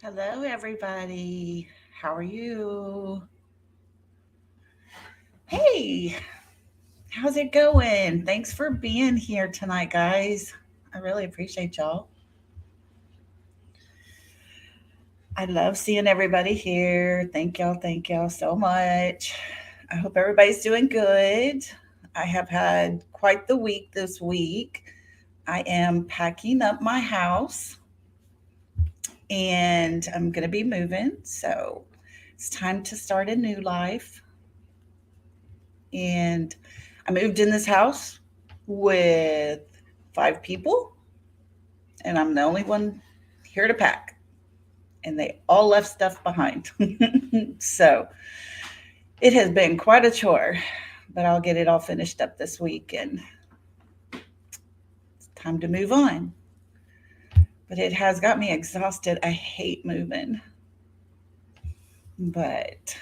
Hello, everybody. How are you? Hey, how's it going? Thanks for being here tonight, guys. I really appreciate y'all. I love seeing everybody here. Thank y'all so much. I hope everybody's doing good. I have had quite the week this week. I am packing up my house and I'm going to be moving. So it's time to start a new life. And I moved in this house with 5 people, and I'm the only one here to pack. And they all left stuff behind. So it has been quite a chore, but I'll get it all finished up this week and it's time to move on. But it has got me exhausted. I hate moving. But,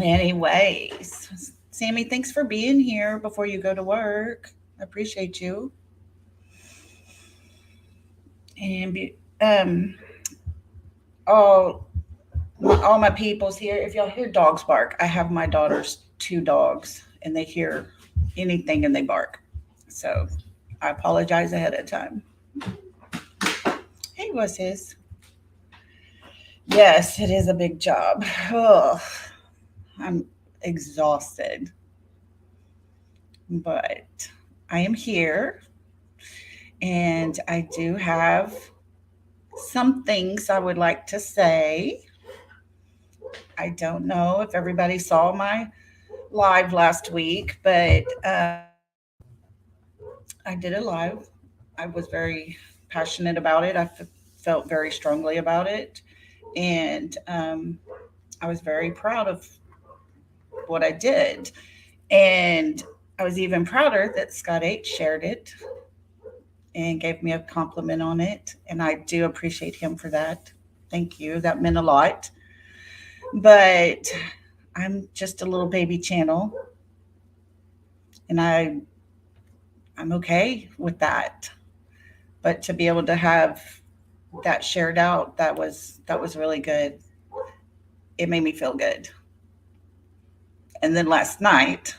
anyways, Sammy, thanks for being here before you go to work. I appreciate you. And all all my people's here. If y'all hear dogs bark, I have my daughter's 2 dogs, and they hear anything and they bark. So I apologize ahead of time. Hey, what's his? Yes, it is a big job. Oh, I'm exhausted, but I am here, and I do have some things I would like to say. I don't know if everybody saw my live last week, but I did a live. I was very passionate about it. Felt very strongly about it. And I was very proud of what I did. And I was even prouder that Scott H shared it and gave me a compliment on it. And I do appreciate him for that. Thank you. That meant a lot. But I'm just a little baby channel, and I'm okay with that. But to be able to have that shared out, that was really good. It made me feel good. And then last night,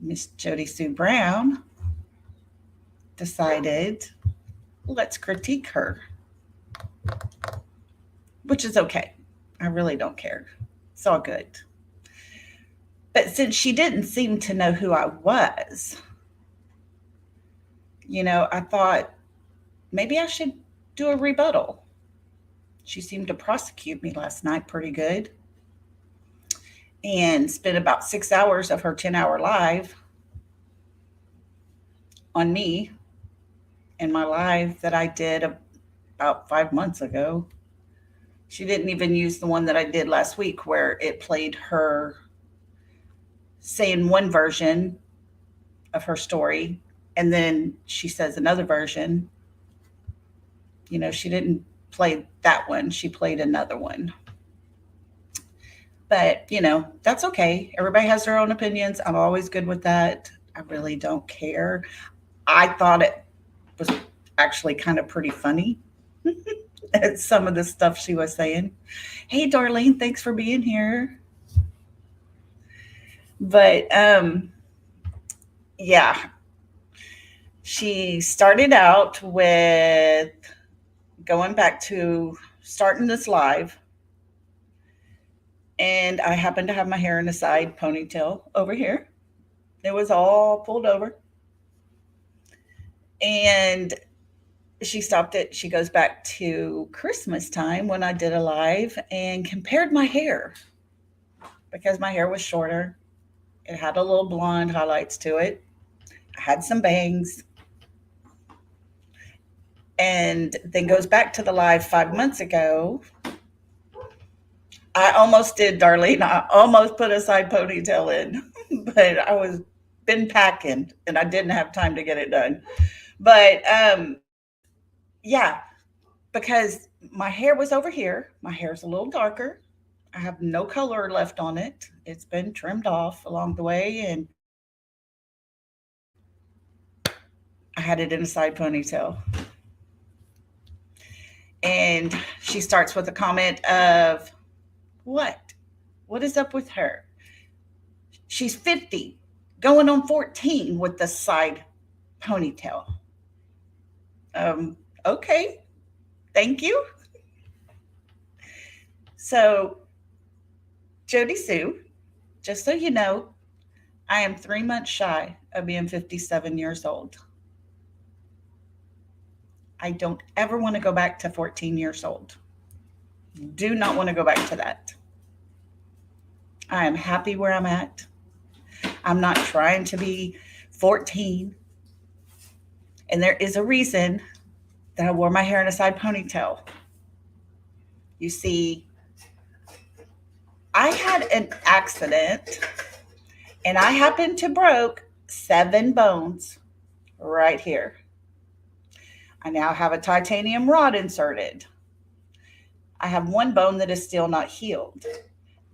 Miss Jodi Sue Brown decided, let's critique her, which is okay. I really don't care. It's all good. But since she didn't seem to know who I was, I thought maybe I should do a rebuttal. She seemed to prosecute me last night pretty good and spent about 6 hours of her 10-hour live on me and my live that I did about 5 months ago. She didn't even use the one that I did last week where it played her saying one version of her story and then she says another version. She didn't play that one, she played another one. But, that's okay. Everybody has their own opinions. I'm always good with that. I really don't care. I thought it was actually kind of pretty funny. Some of the stuff she was saying. Hey, Darlene, thanks for being here. But yeah, she started out with going back to starting this live, and I happened to have my hair in a side ponytail over here. It was all pulled over. And she stopped it. She goes back to Christmas time when I did a live and compared my hair because my hair was shorter. It had a little blonde highlights to it. I had some bangs. And then goes back to the live 5 months ago. I almost did, Darlene. I almost put a side ponytail in, but I was been packing and I didn't have time to get it done. But yeah, because my hair was over here. My hair's a little darker. I have no color left on it. It's been trimmed off along the way, and I had it in a side ponytail. And she starts with a comment of, what? What is up with her? She's 50, going on 14 with the side ponytail. Okay, thank you. So, Jody Sue, just so you know, I am 3 months shy of being 57 years old. I don't ever want to go back to 14 years old. Do not want to go back to that. I am happy where I'm at. I'm not trying to be 14. And there is a reason that I wore my hair in a side ponytail. You see, I had an accident and I happened to broke 7 bones right here. I now have a titanium rod inserted. I have one bone that is still not healed.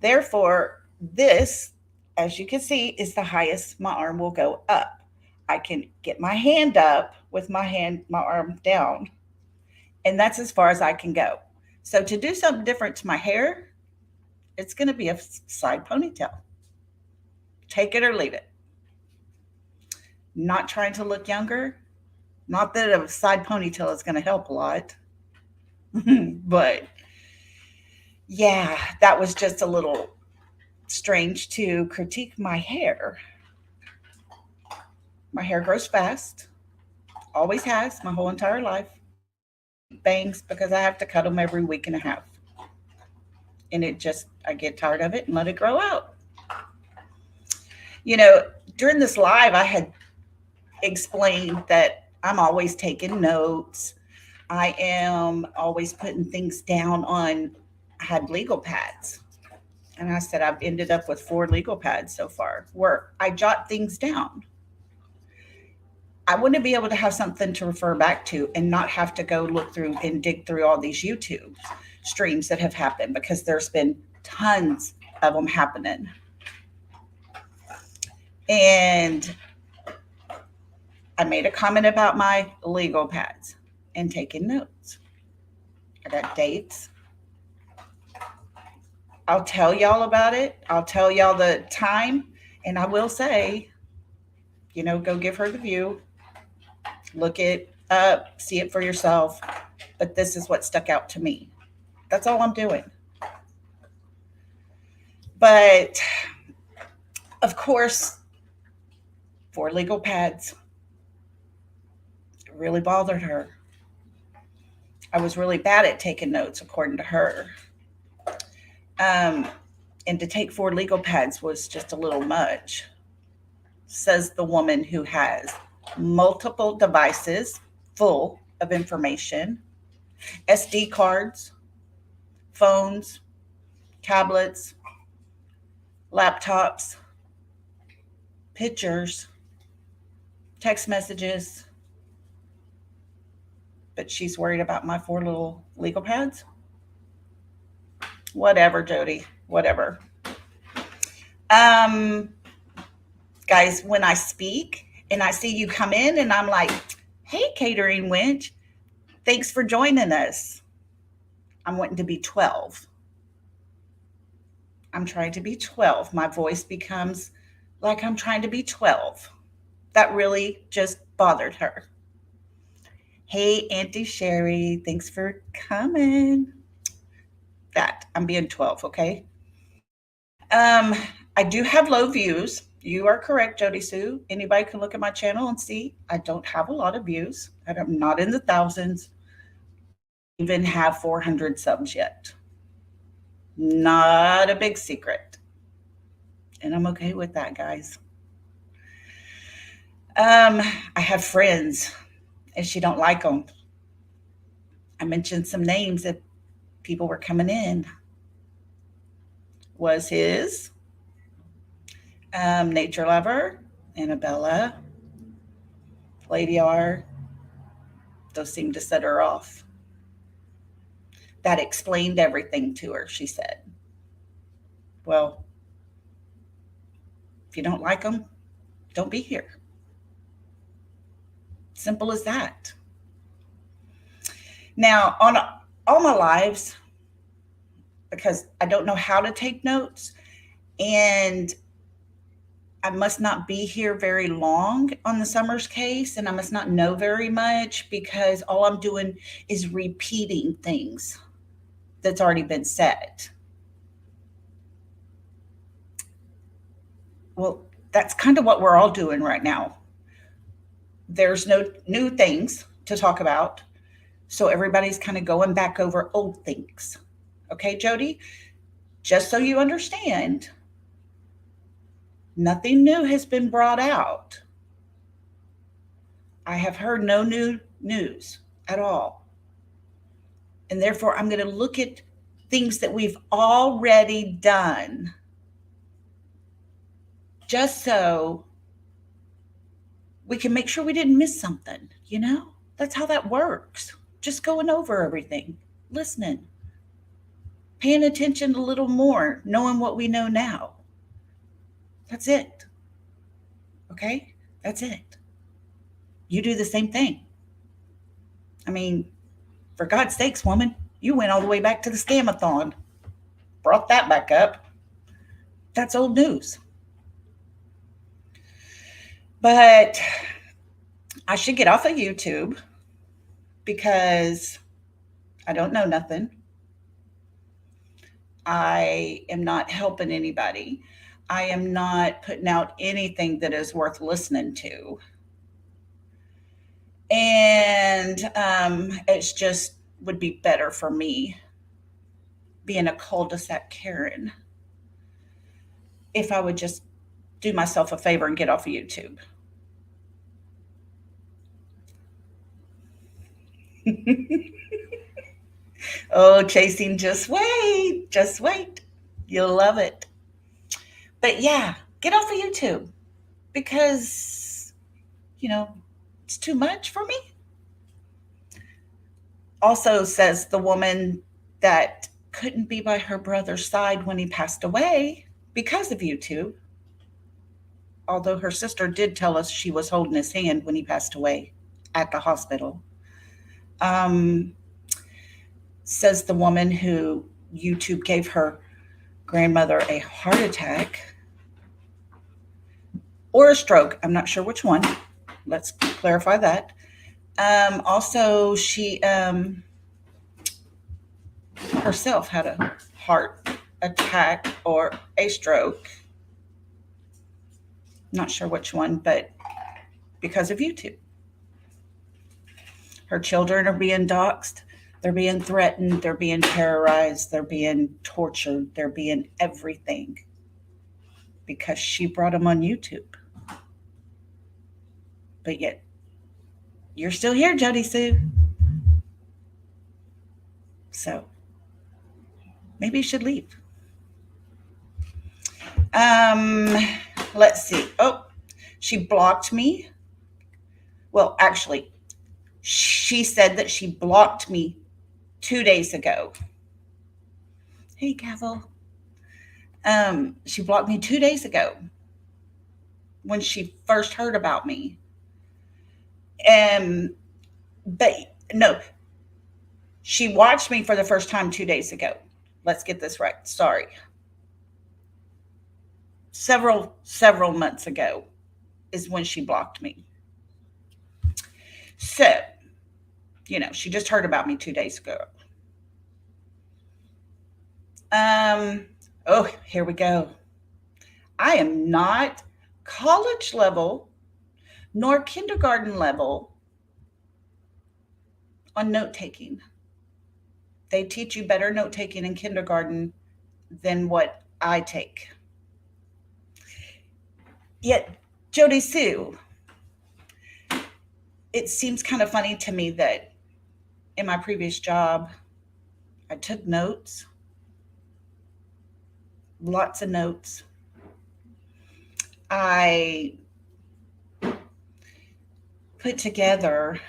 Therefore, this, as you can see, is the highest my arm will go up. I can get my hand up with my arm down, and that's as far as I can go. So to do something different to my hair, it's going to be a side ponytail. Take it or leave it. Not trying to look younger. Not that a side ponytail is going to help a lot, but yeah, that was just a little strange to critique my hair. My hair grows fast, always has my whole entire life. Bangs because I have to cut them every week and a half. And I get tired of it and let it grow out. You know, during this live, I had explained that I'm always taking notes. I am always putting things down on, I had legal pads. And I said, I've ended up with 4 legal pads so far where I jot things down. I want to be able to have something to refer back to and not have to go look through and dig through all these YouTube streams that have happened, because there's been tons of them happening. And I made a comment about my legal pads and taking notes. I got dates. I'll tell y'all about it. I'll tell y'all the time. And I will say, go give her the view. Look it up, see it for yourself. But this is what stuck out to me. That's all I'm doing. But of course, 4 legal pads, it really bothered her. I was really bad at taking notes, according to her. Um, and to take 4 legal pads was just a little much, says the woman who has multiple devices full of information, SD cards, phones, tablets, laptops, pictures, text messages. But she's worried about my 4 little legal pads. Whatever, Jody, whatever. Um, Guys, when I speak and I see you come in and I'm like, hey, catering wench, thanks for joining us. I'm wanting to be 12. I'm trying to be 12. My voice becomes like I'm trying to be 12. That really just bothered her. Hey, Auntie Sherry, thanks for coming. That I'm being 12, okay? Um, I do have low views. You are correct, Jody Sue. Anybody can look at my channel and see I don't have a lot of views. I'm not in the thousands. Even have 400 subs yet. Not a big secret. And I'm okay with that, guys. I have friends and she don't like them. I mentioned some names that people were coming in. Was his Nature Lover, Annabella, Lady R. Those seemed to set her off. That explained everything to her, she said. Well, if you don't like them, don't be here. Simple as that. Now, all my lives, because I don't know how to take notes, and I must not be here very long on the Summers case, and I must not know very much because all I'm doing is repeating things that's already been said. Well, that's kind of what we're all doing right now. There's no new things to talk about, so everybody's kind of going back over old things. Okay, Jodi? Just so you understand, nothing new has been brought out. I have heard no new news at all. And therefore, I'm going to look at things that we've already done just so we can make sure we didn't miss something, you know? That's how that works. Just going over everything, listening, paying attention a little more, knowing what we know now. That's it. Okay? That's it. You do the same thing. I mean, for God's sakes, woman, you went all the way back to the scamathon, brought that back up. That's old news. But I should get off of YouTube because I don't know nothing. I am not helping anybody. I am not putting out anything that is worth listening to. And it's just would be better for me being a cul-de-sac Karen if I would just do myself a favor and get off of YouTube. Oh, chasing, just wait, just wait. You'll love it. But yeah, get off of YouTube because, you know, it's too much for me. Also, says the woman that couldn't be by her brother's side when he passed away because of YouTube. Although her sister did tell us she was holding his hand when he passed away at the hospital. Um, Says the woman who YouTube gave her grandmother a heart attack or a stroke. I'm not sure which one. Let's clarify that. Also, she herself had a heart attack or a stroke. Not sure which one, but because of YouTube. Her children are being doxxed. They're being threatened. They're being terrorized. They're being tortured. They're being everything because she brought them on YouTube. But yet, you're still here, Jodi Sue. So maybe you should leave. Um, let's see. Oh, she blocked me. Well, actually, she said that she blocked me 2 days ago. Hey, Gavel. She blocked me 2 days ago when she first heard about me. But no, she watched me for the first time 2 days ago. Let's get this right. Sorry. Several months ago is when she blocked me. So, you know, she just heard about me 2 days ago. Oh, here we go. I am not college level nor kindergarten level on note taking. They teach you better note taking in kindergarten than what I take. Yet, Jodi Sue, it seems kind of funny to me that in my previous job, I took notes, lots of notes. I put together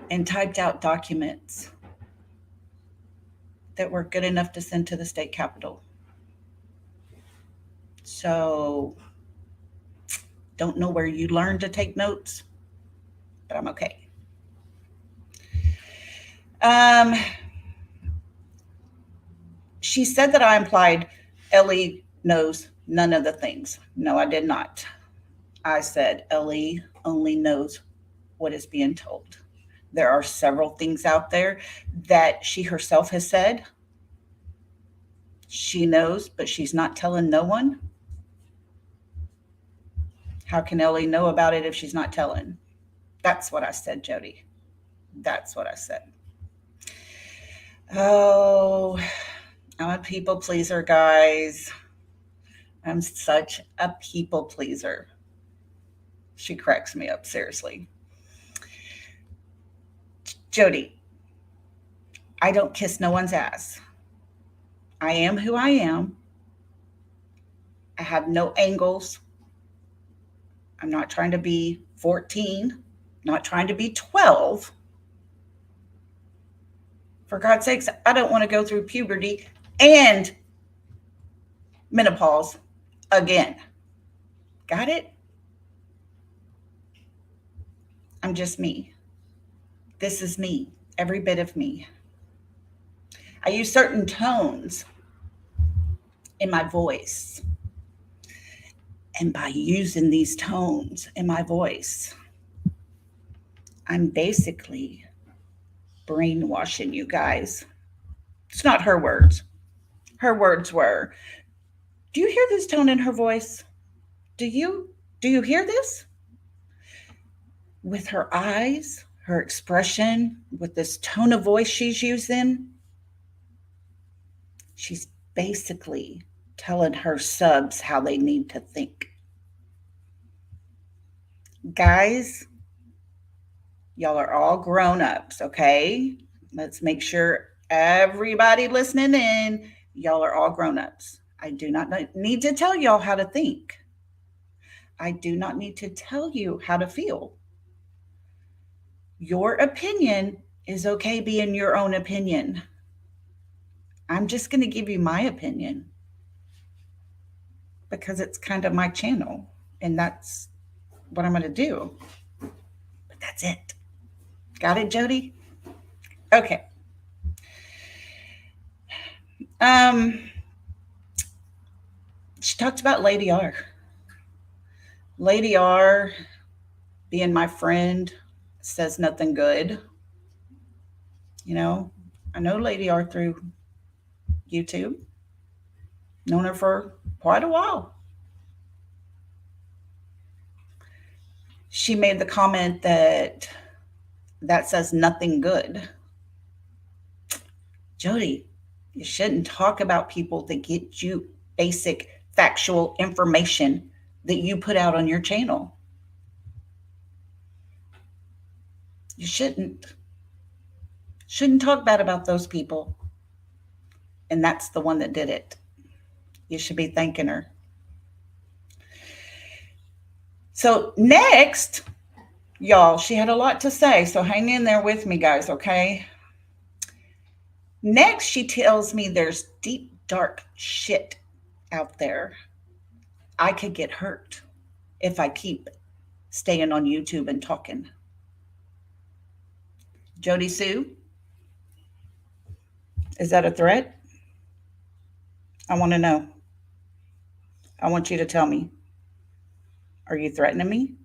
and typed out documents that were good enough to send to the state capitol. So, don't know where you learned to take notes, but I'm okay. Um, she said that I implied Ellie knows none of the things. No, I did not. I said Ellie only knows what is being told. There are several things out there that she herself has said she knows, but she's not telling no one. How can Ellie know about it if she's not telling? That's what I said, Jodi. That's what I said. Oh, I'm a people pleaser, guys. I'm such a people pleaser. She cracks me up, seriously. Jodi, I don't kiss no one's ass. I am who I am. I have no angles. I'm not trying to be 14, not trying to be 12. For God's sakes, I don't want to go through puberty and menopause again. Got it? I'm just me. This is me, every bit of me. I use certain tones in my voice. And by using these tones in my voice, I'm basically brainwashing you guys. It's not her words. Her words were, "Do you hear this tone in her voice? Do you? Do you hear this?" With her eyes, her expression, with this tone of voice she's using, she's basically telling her subs how they need to think. Guys, y'all are all grown ups, okay? Let's make sure everybody listening in, y'all are all grown ups. I do not need to tell y'all how to think. I do not need to tell you how to feel. Your opinion is okay being your own opinion. I'm just going to give you my opinion because it's kind of my channel and that's what I'm going to do. But that's it. Got it, Jodi? Okay. She talked about Lady R. Lady R being my friend says nothing good. You know, I know Lady R through YouTube. Known her for quite a while. She made the comment that says nothing good. Jodi, you shouldn't talk about people that get you basic factual information that you put out on your channel. You shouldn't talk bad about those people. And that's the one that did it. You should be thanking her. So next, y'all, she had a lot to say, so hang in there with me, guys, okay? Next, she tells me there's deep, dark shit out there. I could get hurt if I keep staying on YouTube and talking. Jodi Sue, is that a threat? I want to know. I want you to tell me. Are you threatening me?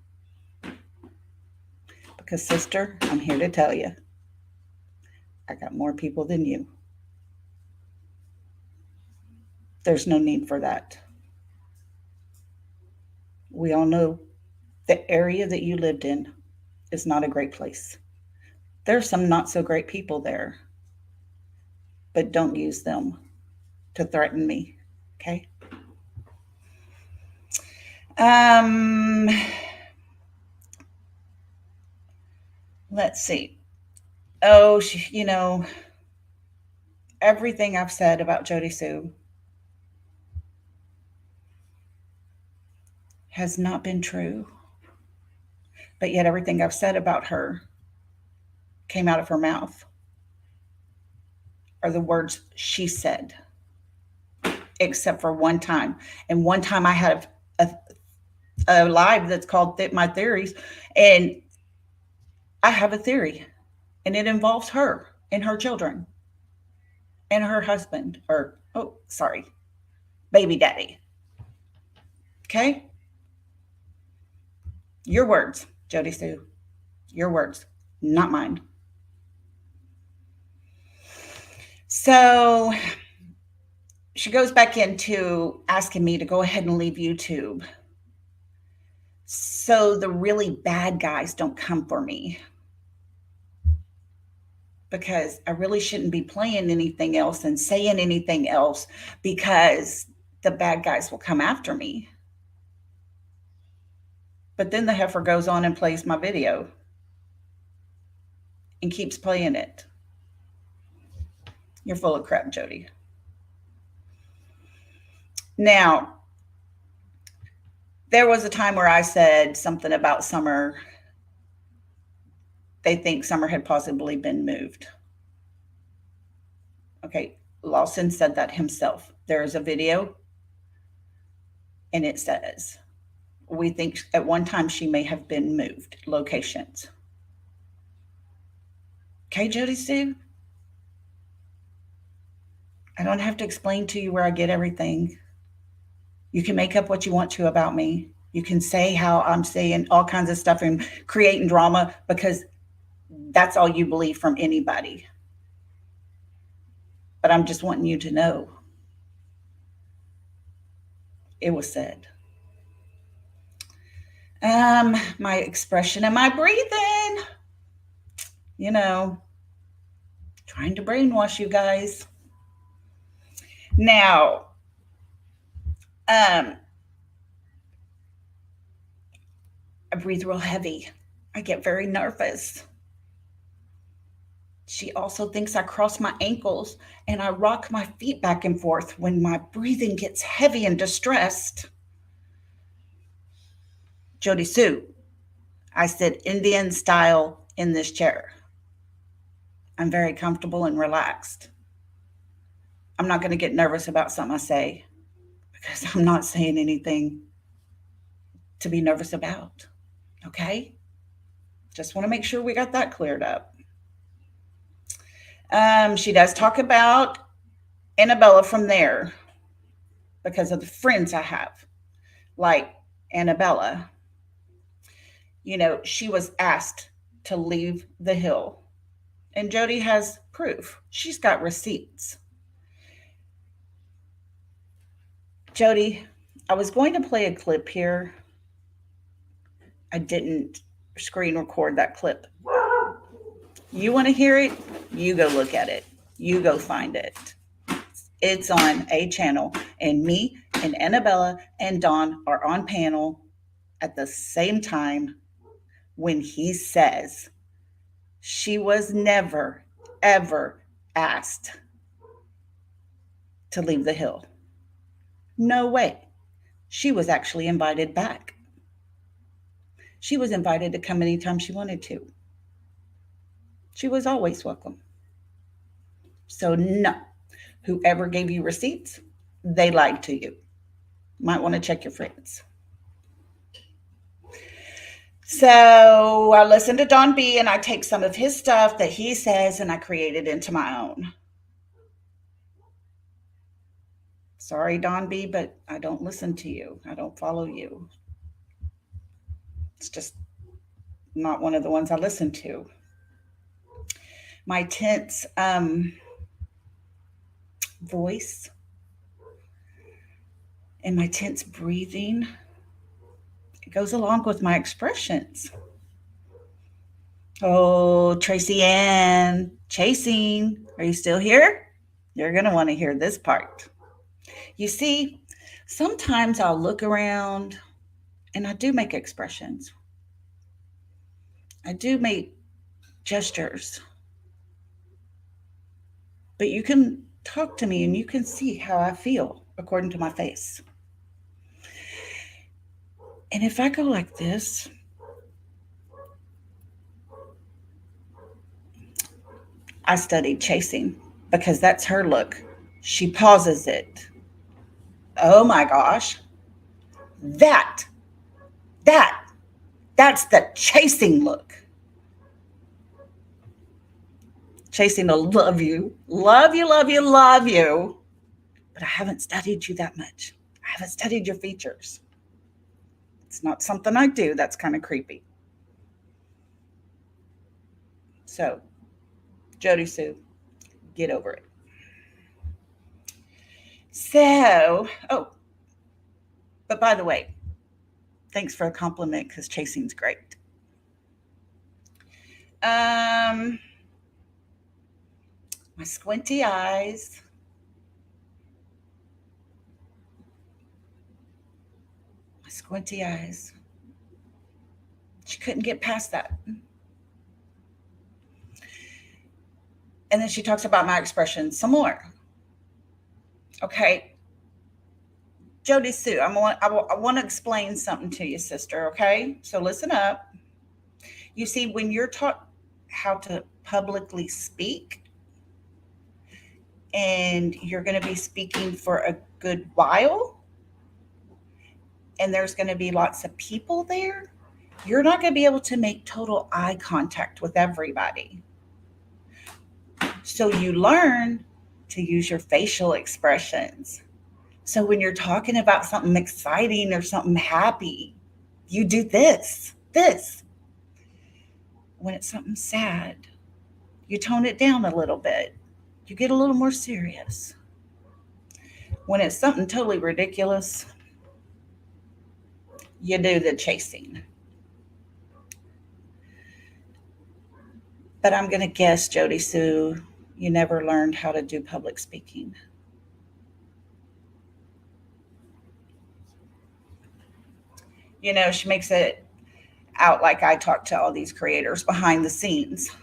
Because, sister, I'm here to tell you, I got more people than you. There's no need for that. We all know the area that you lived in is not a great place. There's some not so great people there, but don't use them to threaten me, okay? Let's see. Oh, everything I've said about Jodi Sue has not been true. But yet everything I've said about her came out of her mouth are the words she said, except for one time. And one time I had a live that's called My Theories, and I have a theory, and it involves her. and her children and her husband, or, oh, sorry, baby daddy. Okay? Your words, Jodi Sue. Your words, not mine. So she goes back into asking me to go ahead and leave YouTube so the really bad guys don't come for me, because I really shouldn't be playing anything else and saying anything else, because the bad guys will come after me. But then the heifer goes on and plays my video and keeps playing it. You're full of crap, Jodi. Now, there was a time where I said something about Summer. They think Summer had possibly been moved. Okay, Lawson said that himself. There is a video, and it says, we think at one time she may have been moved locations. Okay, Jodi Sue? I don't have to explain to you where I get everything. You can make up what you want to about me. You can say how I'm saying all kinds of stuff and creating drama, because that's all you believe from anybody. But I'm just wanting you to know it was said. My expression and my breathing, you know, trying to brainwash you guys. Now, I breathe real heavy. I get very nervous. She also thinks I cross my ankles and I rock my feet back and forth when my breathing gets heavy and distressed. Jodi Sue, I sit Indian style in this chair. I'm very comfortable and relaxed. I'm not going to get nervous about something I say, because I'm not saying anything to be nervous about. Okay? Just want to make sure we got that cleared up. She does talk about Annabella from there because of the friends I have, like Annabella. You know, she was asked to leave the hill, and Jodi has proof. She's got receipts. Jodi, I was going to play a clip here. I didn't screen record that clip. You want to hear it? You go look at it. You go find it. It's on a channel, and me and Annabella and Dawn are on panel at the same time when he says she was never, ever asked to leave the hill. No way. She was actually invited back. She was invited to come anytime she wanted to. She was always welcome. So no, whoever gave you receipts, they lied to you. Might want to check your friends. So I listen to Don B, and I take some of his stuff that he says and I create it into my own. Sorry, Don B, but I don't listen to you. I don't follow you. It's just not one of the ones I listen to. My tense voice and my tense breathing, it goes along with my expressions. Oh, Tracy Ann, chasing. Are you still here? You're going to want to hear this part. You see, sometimes I'll look around and I do make expressions. I do make gestures. But you can talk to me and you can see how I feel according to my face. And if I go like this, I studied chasing because that's her look. She pauses it. Oh my gosh. That's the chasing look. Chasing to love you, love you, love you, love you, but I haven't studied you that much. I haven't studied your features. It's not something I do. That's kind of creepy. So, Jodi Sue, get over it. So, oh, but by the way, thanks for a compliment because chasing's great. Um, my squinty eyes. My squinty eyes. She couldn't get past that. And then she talks about my expression some more. Okay, Jodi Sue, I want to explain something to you, sister. Okay, so listen up. You see, when you're taught how to publicly speak, and you're going to be speaking for a good while, and there's going to be lots of people there, you're not going to be able to make total eye contact with everybody. So you learn to use your facial expressions. So when you're talking about something exciting or something happy, you do this. When it's something sad, you tone it down a little bit. You get a little more serious. When it's something totally ridiculous, you do the chasing. But I'm going to guess, Jodi Sue, you never learned how to do public speaking. You know, she makes it out like I talk to all these creators behind the scenes.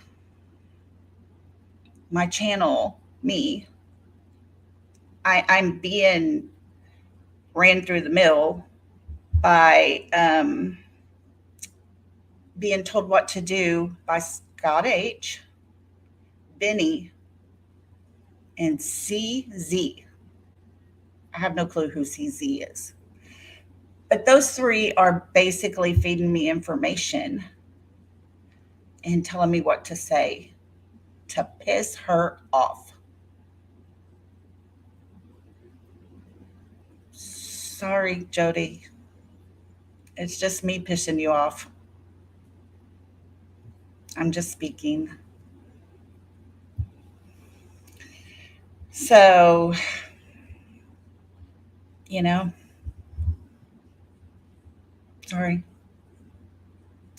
My channel, me, I'm being ran through the mill by being told what to do by Scott H, Benny, and CZ. I have no clue who CZ is. But those three are basically feeding me information and telling me what to say to piss her off. Sorry, Jodi. It's just me pissing you off. I'm just speaking. So, you know, sorry.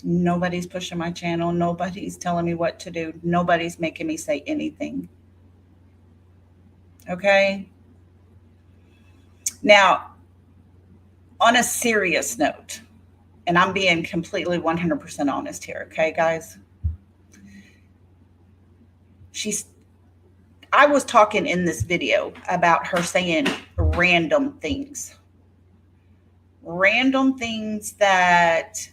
Nobody's pushing my channel. Nobody's telling me what to do. Nobody's making me say anything. Okay? Now, on a serious note, and I'm being completely 100% honest here, okay, guys? I was talking in this video about her saying random things. Random things that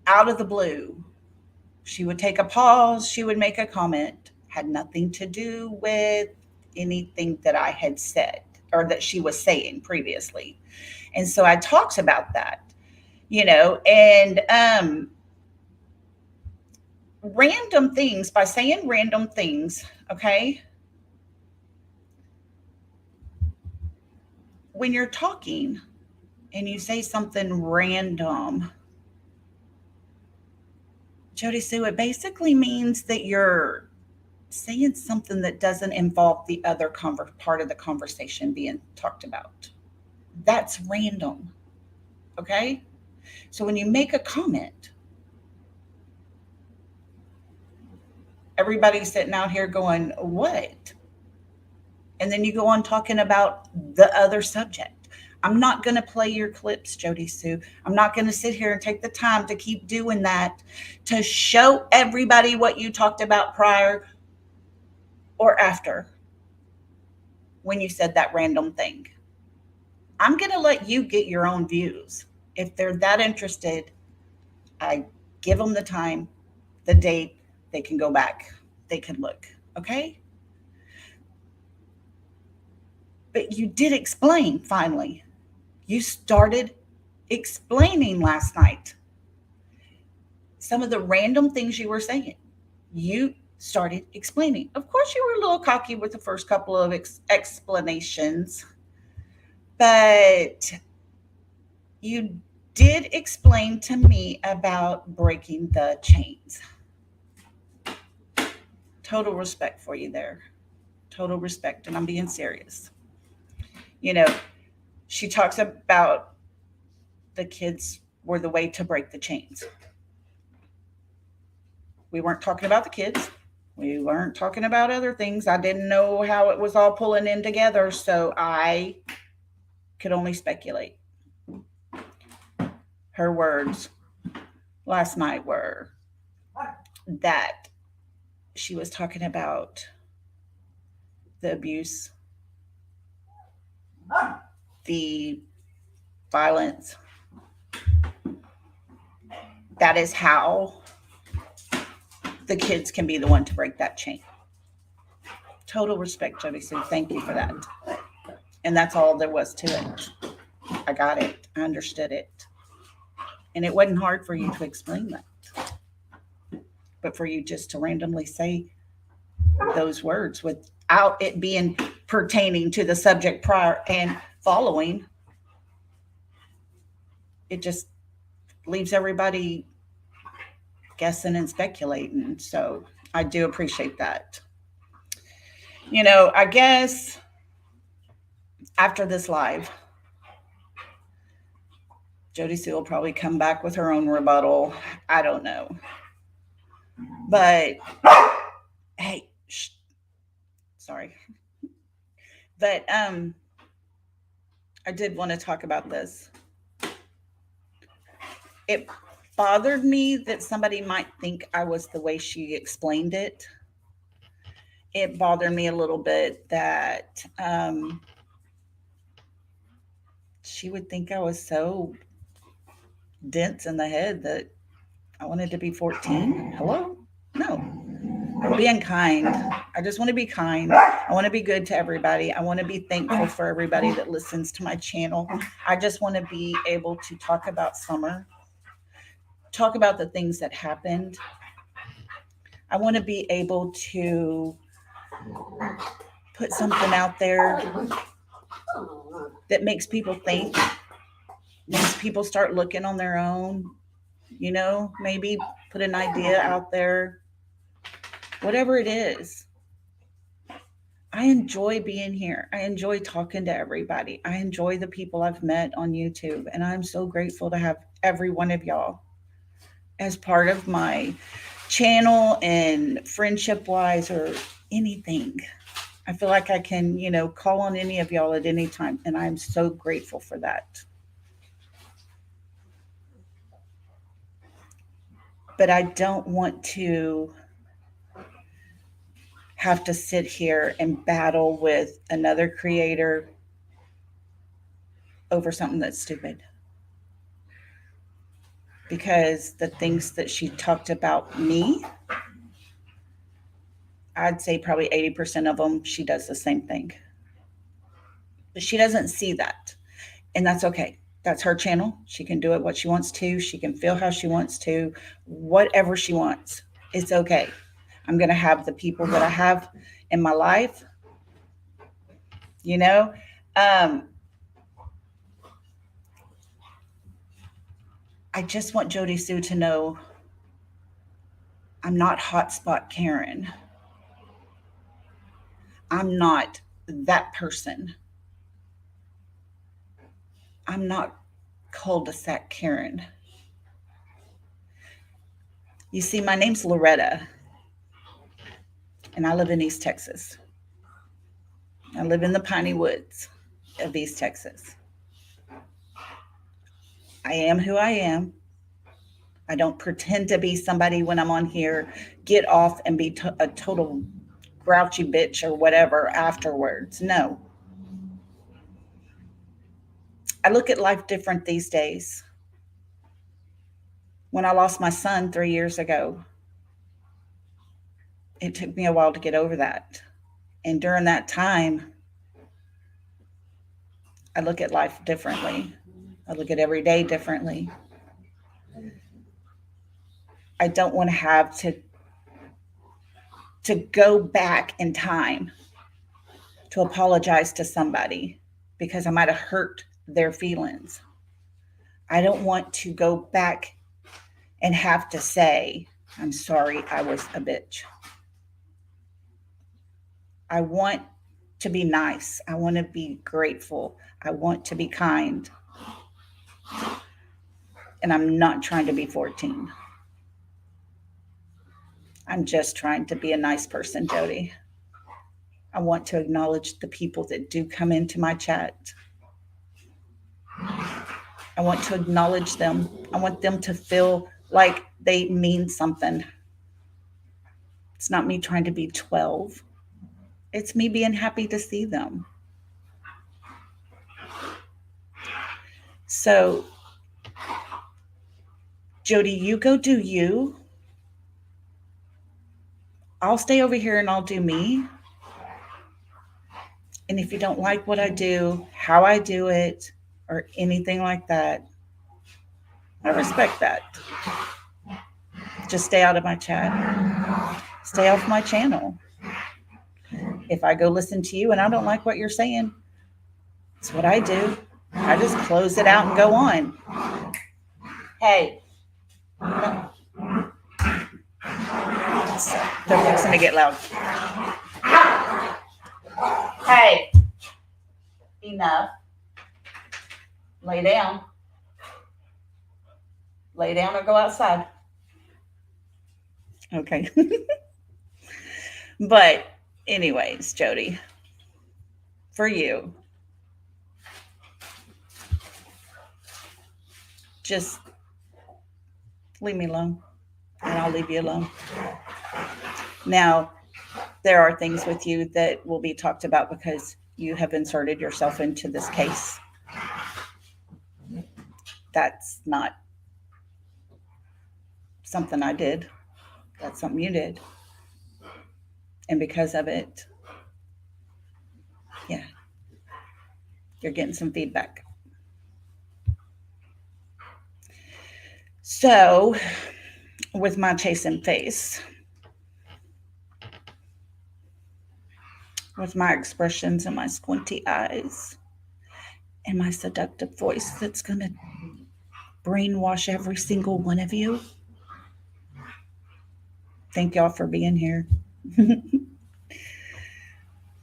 out of the blue, she would take a pause, she would make a comment, had nothing to do with anything that I had said or that she was saying previously. And so I talked about that, you know, and random things, by saying random things, okay? When you're talking and you say something random, Jodi Sue, it basically means that you're saying something that doesn't involve the other part of the conversation being talked about. That's random. Okay? So when you make a comment, everybody's sitting out here going, what? And then you go on talking about the other subject. I'm not going to play your clips, Jodi Sue. I'm not going to sit here and take the time to keep doing that to show everybody what you talked about prior or after when you said that random thing. I'm going to let you get your own views. If they're that interested, I give them the time, the date, they can go back, they can look, okay? But you did explain finally. You started explaining last night some of the random things you were saying. You started explaining. Of course, you were a little cocky with the first couple of explanations, but you did explain to me about breaking the chains. Total respect for you there. Total respect. And I'm being serious. You know, she talks about the kids were the way to break the chains. We weren't talking about the kids. We weren't talking about other things. I didn't know how it was all pulling in together, so I could only speculate. Her words last night were that she was talking about the abuse, the violence. That is how the kids can be the one to break that chain. Total respect, Jodi Sue. Thank you for that. And that's all there was to it. I got it. I understood it. And it wasn't hard for you to explain that. But for you just to randomly say those words without it being pertaining to the subject prior and following, it just leaves everybody guessing and speculating. So I do appreciate that. I guess after this live, Jodi Sue will probably come back with her own rebuttal. I don't know. But hey, sorry. But I did want to talk about this. It bothered me that somebody might think I was the way she explained it. It bothered me a little bit that she would think I was so dense in the head that I wanted to be 14. Hello? No. I'm being kind. I just want to be kind. I want to be good to everybody. I want to be thankful for everybody that listens to my channel. I just want to be able to talk about summer, talk about the things that happened. I want to be able to put something out there that makes people think, makes people start looking on their own, maybe put an idea out there, whatever it is. I enjoy being here. I enjoy talking to everybody. I enjoy the people I've met on YouTube, and I'm so grateful to have every one of y'all as part of my channel and friendship wise or anything. I feel like I can, call on any of y'all at any time, and I'm so grateful for that. But I don't want to have to sit here and battle with another creator over something that's stupid. Because the things that she talked about me, I'd say probably 80% of them, she does the same thing. But she doesn't see that. And that's okay. That's her channel. She can do it what she wants to. She can feel how she wants to. Whatever she wants. It's okay. I'm going to have the people that I have in my life. I just want Jodi Sue to know I'm not hotspot Karen. I'm not that person. I'm not cul-de-sac Karen. You see, my name's Loretta, and I live in East Texas. I live in the piney woods of East Texas. I am who I am. I don't pretend to be somebody when I'm on here, get off and be a total grouchy bitch or whatever afterwards. No. I look at life different these days. When I lost my son 3 years ago, it took me a while to get over that. And during that time, I look at life differently. I look at every day differently. I don't want to have to to go back in time to apologize to somebody because I might have hurt their feelings. I don't want to go back and have to say, I'm sorry, I was a bitch. I want to be nice. I want to be grateful. I want to be kind. And I'm not trying to be 14. I'm just trying to be a nice person, Jodi. I want to acknowledge the people that do come into my chat. I want to acknowledge them. I want them to feel like they mean something. It's not me trying to be 12. It's me being happy to see them. So, Jodi, you go do you. I'll stay over here and I'll do me. And if you don't like what I do, how I do it, or anything like that, I respect that. Just stay out of my chat. Stay off my channel. If I go listen to you and I don't like what you're saying, it's what I do. I just close it out and go on. Hey, they're fixing to get loud. Hey, enough. Lay down. Lay down or go outside. Okay. But anyways, Jodi, for you, just leave me alone and I'll leave you alone. Now, there are things with you that will be talked about because you have inserted yourself into this case. That's not something I did. That's something you did. And because of it, yeah, you're getting some feedback. So, with my chasing face, with my expressions and my squinty eyes, and my seductive voice that's going to brainwash every single one of you, thank y'all for being here.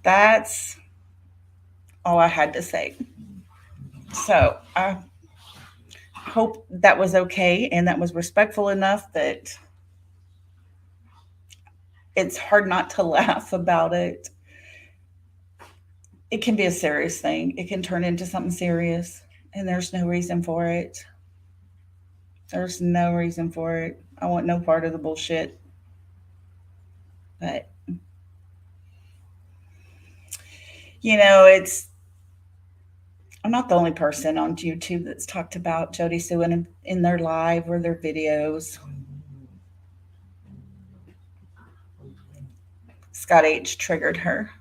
That's all I had to say. So, I hope that was okay and that was respectful enough that it's hard not to laugh about it. It can be a serious thing. It can turn into something serious, and there's no reason for it. There's no reason for it. I want no part of the bullshit. But, I'm not the only person on YouTube that's talked about Jodi Sue in their live or their videos. Scott H triggered her.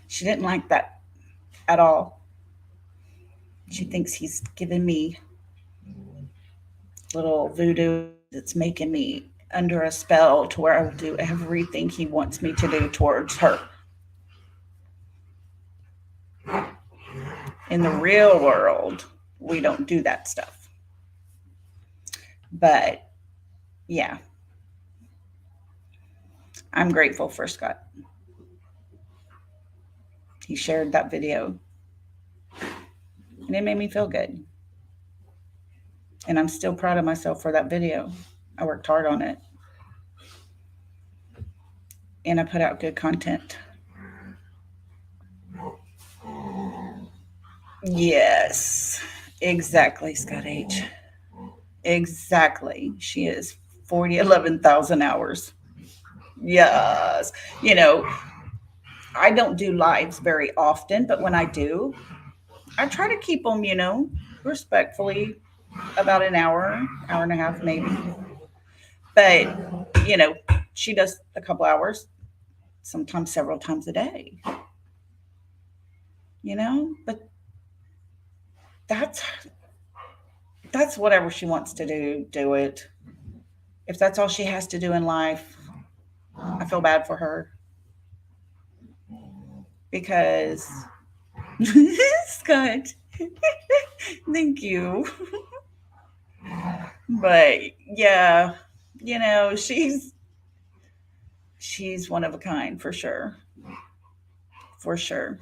She didn't like that at all. She thinks he's giving me little voodoo that's making me under a spell to where I will do everything he wants me to do towards her. In the real world, we don't do that stuff. But yeah, I'm grateful for Scott. He shared that video and it made me feel good. And I'm still proud of myself for that video. I worked hard on it. And I put out good content. Yes, exactly, Scott H. Exactly. She is 11,000 hours. Yes. I don't do lives very often, but when I do, I try to keep them, respectfully about an hour, hour and a half, maybe. But, she does a couple hours, sometimes several times a day, but that's whatever she wants to do it. If that's all she has to do in life, I feel bad for her because Scott, thank you. But yeah, she's one of a kind for sure. For sure.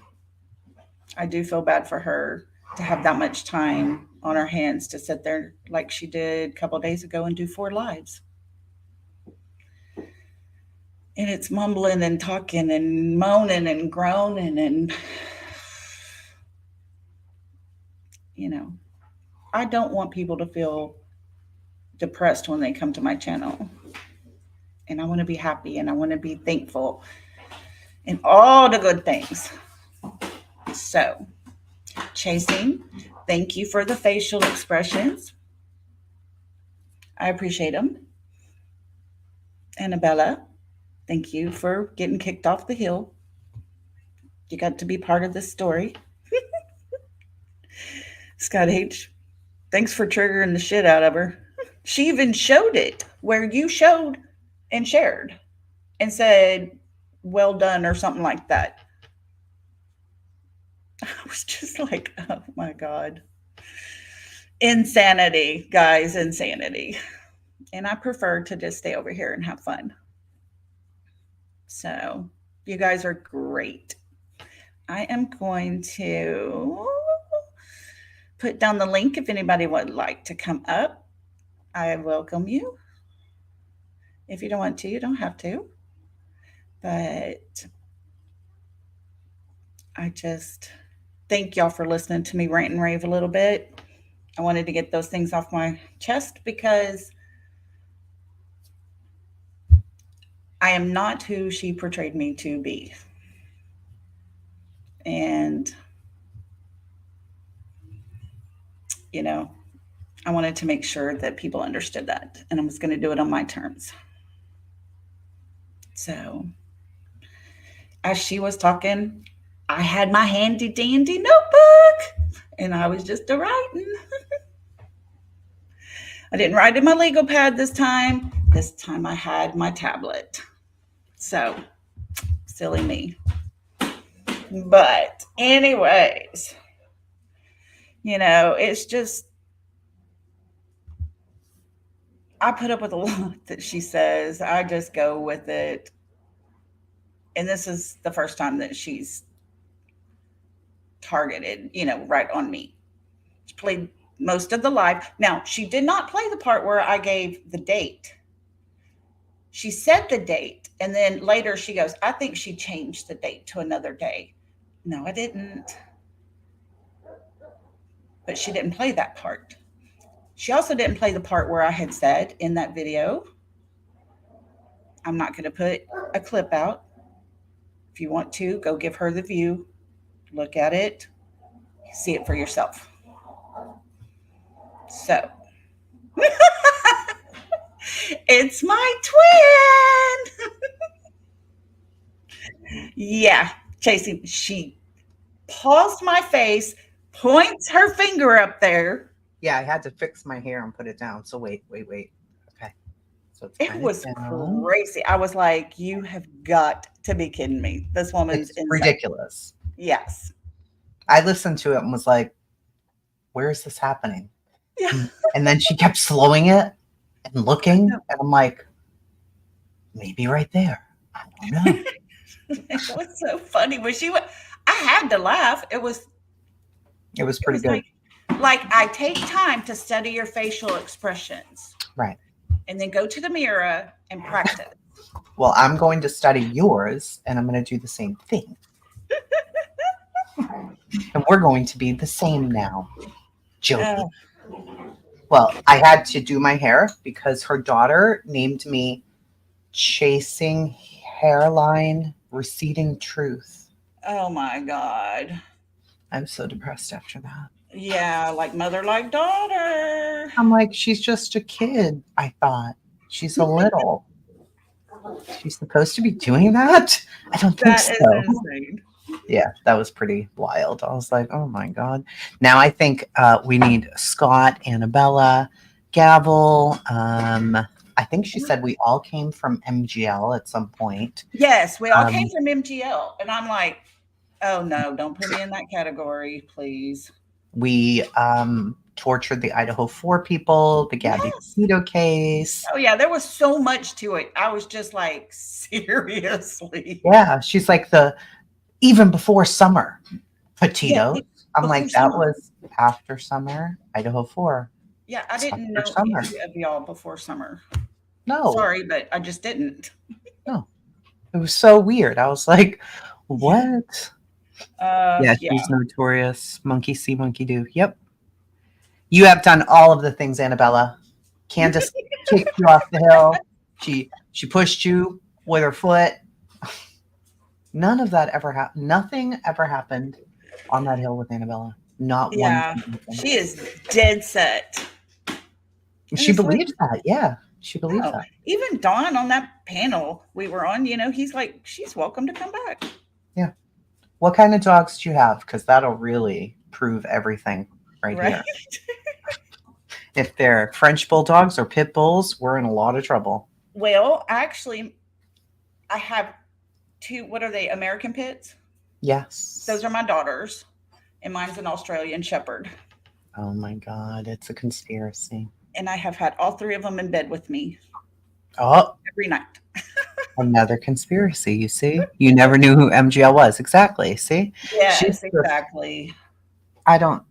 I do feel bad for her to have that much time on her hands to sit there like she did a couple days ago and do 4 lives. And it's mumbling and talking and moaning and groaning and you know, I don't want people to feel depressed when they come to my channel. And I want to be happy and I want to be thankful and all the good things. So, Chasing, thank you for the facial expressions. I appreciate them. Annabella, thank you for getting kicked off the hill. You got to be part of this story. Scott H, thanks for triggering the shit out of her. She even showed it where you showed and shared and said, well done, or something like that. I was just like, oh my God. Insanity, guys, insanity. And I prefer to just stay over here and have fun. So, you guys are great. I am going to put down the link if anybody would like to come up. I welcome you. If you don't want to, you don't have to. But I just thank y'all for listening to me rant and rave a little bit. I wanted to get those things off my chest because I am not who she portrayed me to be. And, I wanted to make sure that people understood that. And I was going to do it on my terms. So, as she was talking, I had my handy dandy notebook and I was just a writing. I didn't write in my legal pad this time. This time I had my tablet. So, silly me. But, anyways, it's just, I put up with a lot that she says. I just go with it. And this is the first time that she's targeted, right on me. She played most of the live. Now, she did not play the part where I gave the date. She said the date, and then later she goes, I think she changed the date to another day. No, I didn't. But she didn't play that part. She also didn't play the part where I had said in that video, I'm not going to put a clip out. If you want to, go give her the view, look at it, see it for yourself. So, it's my twin. Yeah, Chasing. She paused my face, points her finger up there. Yeah, I had to fix my hair and put it down. So wait. Okay. So it was down. Crazy. I was like, you have got to be kidding me. This woman's insane. Ridiculous. Yes. I listened to it and was like, where is this happening? Yeah. And then she kept slowing it and looking. And I'm like, maybe right there. I don't know. It was so funny. When I had to laugh. It was pretty good. Like I take time to study your facial expressions. Right. And then go to the mirror and practice. Well, I'm going to study yours and I'm going to do the same thing. And we're going to be the same now. Jodi. Well, I had to do my hair because her daughter named me Chasing Hairline Receding Truth. Oh my God. I'm so depressed after that. Yeah, like mother, like daughter. I'm like, she's just a kid, I thought. She's a little. She's supposed to be doing that? I don't think so. That is insane. Yeah, that was pretty wild. I was like, oh my God. Now I think we need Scott, Annabella, Gavel, I think she said we all came from MGL at some point. Yes, we all came Um, from MGL. And I'm like, oh no, don't put me in that category, please. we tortured the Idaho 4 people, the Gabby Yes. Petito case. Oh yeah, there was so much to it. I was just like, seriously. Yeah, she's like even before summer, Yeah, Petito. I'm before like, that summer. was after summer, Idaho 4. Yeah, I It's didn't after know summer. any of y'all before summer. No, Sorry, but I just didn't. no. It was so weird. I was like, Yeah. what? Yeah, Yeah. she's notorious. Monkey see, monkey do. Yep. You have done all of the things, Annabella. Candace kicked you off the hill. She pushed you with her foot. None of that ever happened. Nothing ever happened on that hill with Annabella. Not one Yeah. thing happened. She is dead set. And She it's like, believes that. Yeah, she believes no. that. Even Don on that panel we were on, he's like, she's welcome to come back. Yeah. What kind of dogs do you have? Because that'll really prove everything right Right. here. If they're French bulldogs or pit bulls, we're in a lot of trouble. Well, actually, I have two, what are they, American pits? Yes. Those are my daughters, and mine's an Australian Shepherd. Oh my God, it's a conspiracy. And I have had all three of them in bed with me Oh, every night. another conspiracy, you see? You never knew who MGL was. Exactly. See? She's Yes, exactly. I don't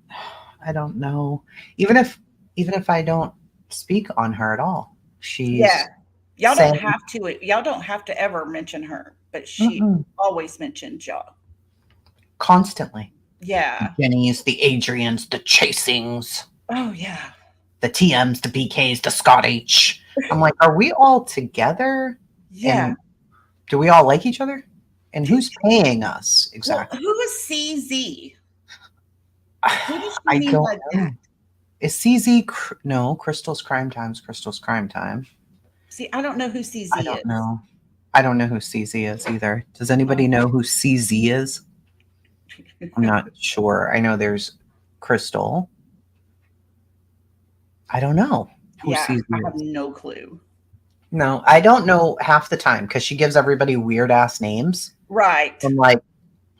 know. Even if I don't speak on her at all, Yeah. she's Y'all don't saying have to. Y'all don't have to ever mention her, but she mm-mm, always mentions y'all. constantly. The Yeah. Jennies, the Adrians, the Chasings, Oh yeah. the TMs, the BKs, the Scott H. I'm like, are we all together? Yeah. And do we all like each other? And who's paying us Well, exactly? who is CZ? Who does she I mean don't by know. that? Is CZ no Crystal's Crime Time's Crystal's Crime Time? See, I don't know who CZ I don't is. know. I don't know who CZ is either. Does anybody know who CZ is? I'm not sure. I know there's Crystal. I don't know who Yeah, CZ I have is. no clue. No, I don't know half the time because she gives everybody weird ass names. Right. I'm like,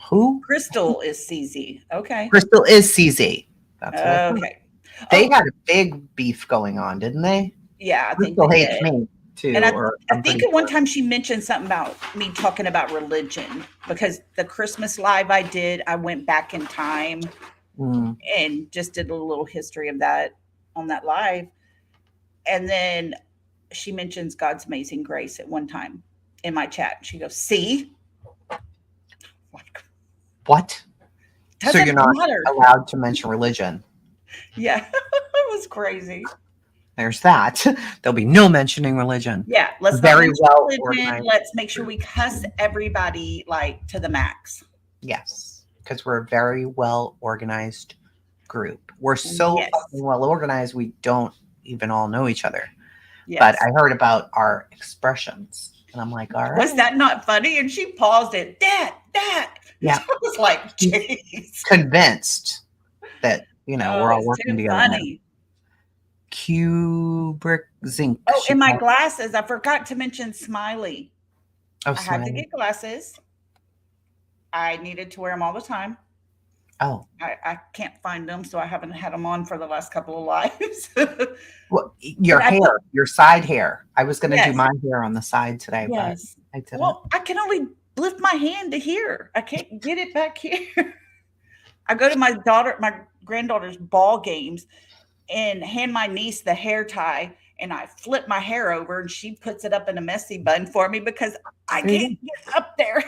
who? Crystal is CZ. Okay. Crystal is CZ. That's what I thought. Okay. They Oh, had a big beef going on, didn't they? yeah, I think Crystal they hates did. me too, And or I I'm think pretty at one sure. time she mentioned something about me talking about religion because the Christmas live I did, I went back in time Mm. and just did a little history of that on that live. And then she mentions God's amazing grace at one time in my chat. She goes, see? Like, What? So doesn't you're not matter. allowed to mention religion. Yeah, it was crazy. There's that. There'll be no mentioning religion. Yeah, let's Very not well mention religion. organized. Let's make sure we cuss everybody like to the max. Yes, because we're a very well organized group. We're so Yes. fucking well organized, we don't even all know each other. Yes. But I heard about our expressions, and I'm like, all right. Was that not funny? And she paused it. That. Yeah. I was like, jeez. Convinced that, we're all It's working too together now. funny. Kubrick Zinc. Oh, she and my called- glasses. I forgot to mention Smiley. Oh, I had to Smiley. get glasses. I needed to wear them all the time. Oh, I can't find them, so I haven't had them on for the last couple of lives. well, your But I hair, your side hair. I was going to do Yes. my hair on the side today, Yes. but I didn't. Well, I can only lift my hand to here. I can't get it back here. I go to my granddaughter's ball games and hand my niece the hair tie, and I flip my hair over, and she puts it up in a messy bun for me because I There you can't get up there.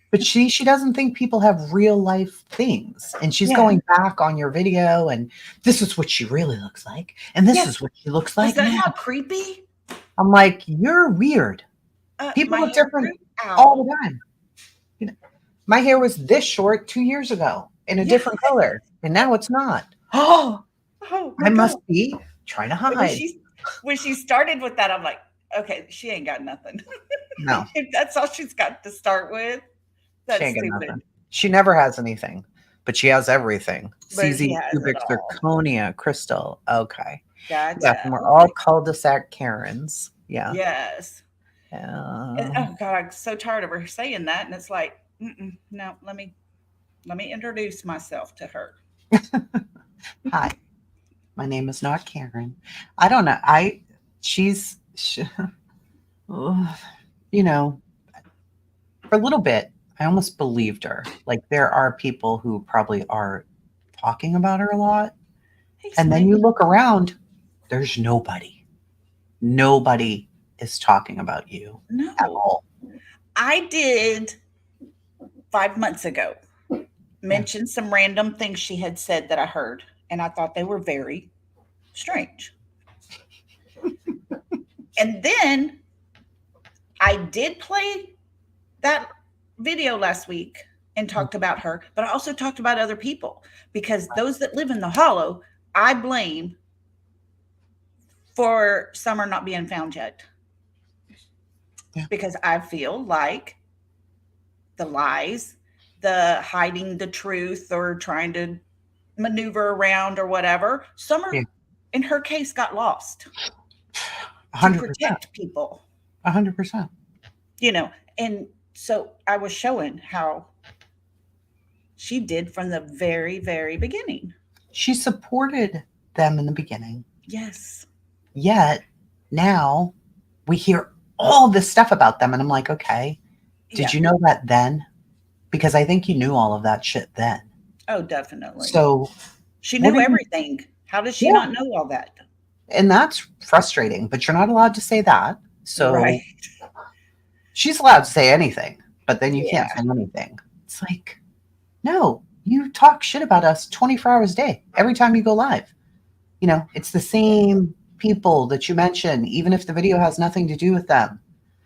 But she doesn't think people have real life things. And she's Yeah. going back on your video and this is what she really looks like. And this Yes. is what she looks Is like. that now. not creepy? I'm like, you're weird. People My look hair different grew out. all the time. My hair was this short 2 years ago in a Yeah. different color. And now it's not. Oh my I must God. be trying to When hide. she started with that, I'm like, okay, she ain't got nothing. No, If that's all she's got to start with, that's she ain't got stupid. nothing. She never has anything, but she has everything. But she CZ, has cubic it all. zirconia, crystal. Okay. Gotcha. Yeah, and we're all cul-de-sac Karens. Yeah. Yes. And, Uh, oh God, I'm so tired of her saying that. And it's like, no, let me introduce myself to her. Hi, my name is not Karen. I don't know. She, you know, for a little bit, I almost believed her. Like there are people who probably are talking about her a lot. Hey, And then Sweet. you look around, there's nobody. Nobody is talking about you at No, all. I did 5 months ago Yeah. mention some random things she had said that I heard, and I thought they were very strange. And then I did play that video last week and talked about her, but I also talked about other people because those that live in the hollow, I blame for Summer not being found yet. Yeah. Because I feel like the lies, the hiding the truth or trying to maneuver around or whatever, Yeah. Summer in her case got lost to 100%. protect people, 100%. you know. And so I was showing how she did from the very, very beginning. She supported them in the beginning. Yes. Yet now we hear all this stuff about them. And I'm like, okay, did Yeah. you know that then? Because I think you knew all of that shit then. Oh, definitely. So She what knew are you? everything. How does she Yeah. not know all that? And that's frustrating, but you're not allowed to say that. Right. So she's allowed to say anything, but then you can't Yeah. say anything. It's like, no, you talk shit about us 24 hours a day, every time you go live. It's the same people that you mention, even if the video has nothing to do with them.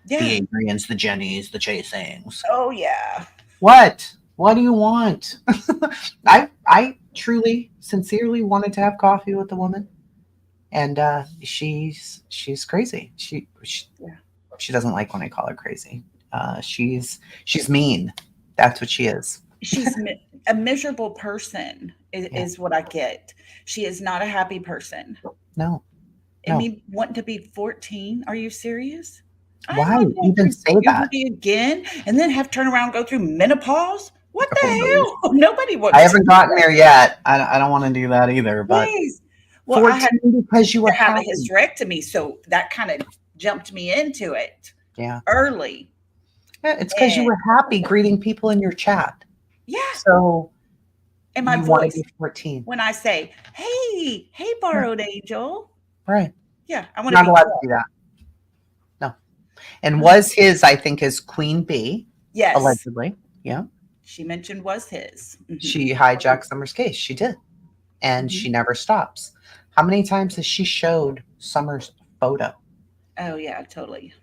Yeah. The Adrians, the Jennys, the Chasings. Oh, yeah. What? What do you want? I truly, sincerely wanted to have coffee with the woman, and she's crazy. Yeah. She doesn't like when I call her crazy. She's mean. That's what she is. She's a miserable person, Yeah. is what I get. She is not a happy person. No. I No. mean, wanting to be 14. Are you serious? I'm Why not going even through say that? puberty again and then have to turn around and go through menopause. What the Oh, no. hell? Nobody I wants to haven't do gotten that. there yet. I don't want to do that either. But Please. Well, I had 14 because you were to have a happy. hysterectomy, so that kind of jumped me into it Yeah. early. Yeah, it's because you And were happy greeting people in your chat. yeah, So and my you want to voice be 14. when I say, hey, Yeah. borrowed angel. Right. Yeah, I want to Not be allowed to cool. do that. No. And was his, I think, is Queen Bee, Yes, allegedly. Yeah. she mentioned was his. She hijacked Summer's case. She did. And Mhm. she never stops. How many times has she showed Summer's photo? Oh yeah, totally.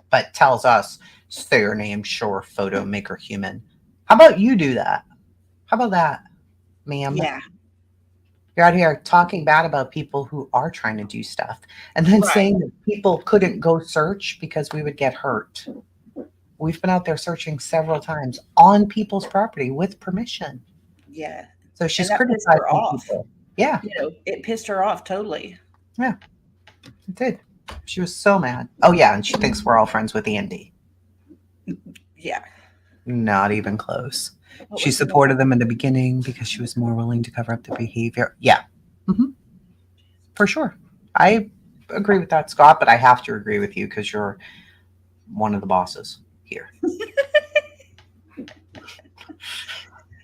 But tells us, say her name, sure, photo, make her human. How about you do that? How about that, ma'am? Yeah, You're out here talking bad about people who are trying to do stuff and then right. saying that people couldn't go search because we would get hurt. We've been out there searching several times on people's property with permission. Yeah, So and she's that pissed her criticizing off. people. Yeah, It pissed her off totally. yeah, it did. She was so mad. Oh, yeah, and she thinks we're all friends with Andy. Yeah. Not even close. What She was the supported them in the beginning because she was more willing to cover up the behavior. Yeah, for sure. I agree with that, Scott, but I have to agree with you because you're one of the bosses here.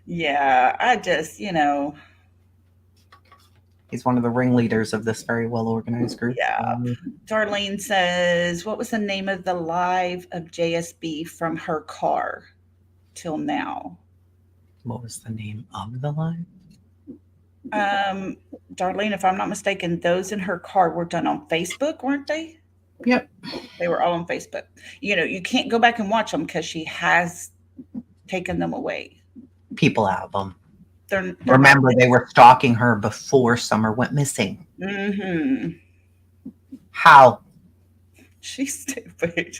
Yeah, I just, He's one of the ringleaders of this very well organized group. yeah. Darlene says, what was the name of the live of JSB from her car till now? What was the name of the line? Darlene, if I'm not mistaken, those in her car were done on Facebook, weren't they? Yep. They were all on Facebook. You can't go back and watch them because she has taken them away. People have them. They're Remember, they were stalking her before Summer went missing. Mm-hmm. How? She's stupid.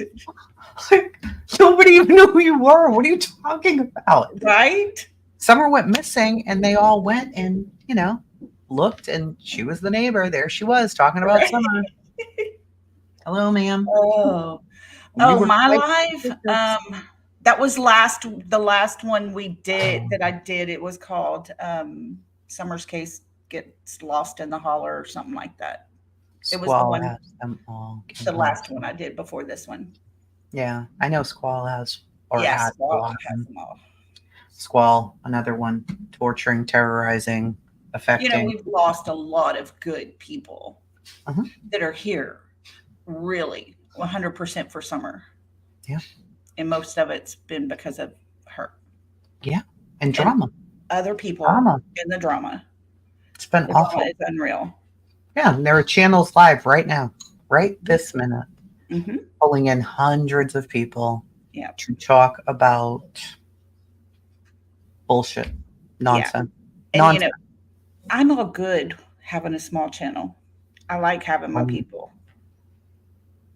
Like, nobody even knew who you were. What are you talking about? Right? Summer went missing, and they all went and, looked, and she was the neighbor. There she was talking about Right. Summer. Hello, ma'am. Oh, You oh, were my quick. life. That was the last one we did Oh, that I did. It was called Summer's Case Gets Lost in the Holler or something like that. It was the Squall one, has them all. the Get last lost. one I did before this one. Yeah, I know Squall has or Yeah, had a Squall lot of has them. them all. Squall, another one, torturing, terrorizing, You know, affecting. we've lost a lot of good people Uh-huh. that are here, really, 100% for Summer. Yeah, And most of it's been because of her yeah, and and drama, other people drama. in the drama. It's been The drama awful. is unreal. Yeah, and there are channels live right now, right Yeah. this minute, Hmm. pulling in hundreds of people Yeah. to talk about bullshit, Yeah. nonsense, And, nonsense. I'm all good having a small channel. I like having my Um, people.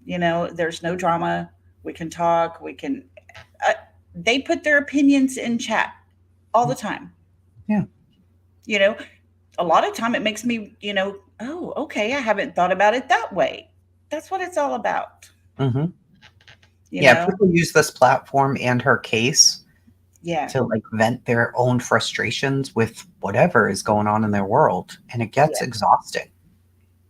There's no drama. We can talk. Uh, they put their opinions in chat all the time. yeah. You know, a lot of time it makes me, oh, okay, I haven't thought about it that way. That's what it's all about, Hmm. you Yeah, know? people use this platform and her case Yeah. to like vent their own frustrations with whatever is going on in their world, and it gets Yeah. exhausting.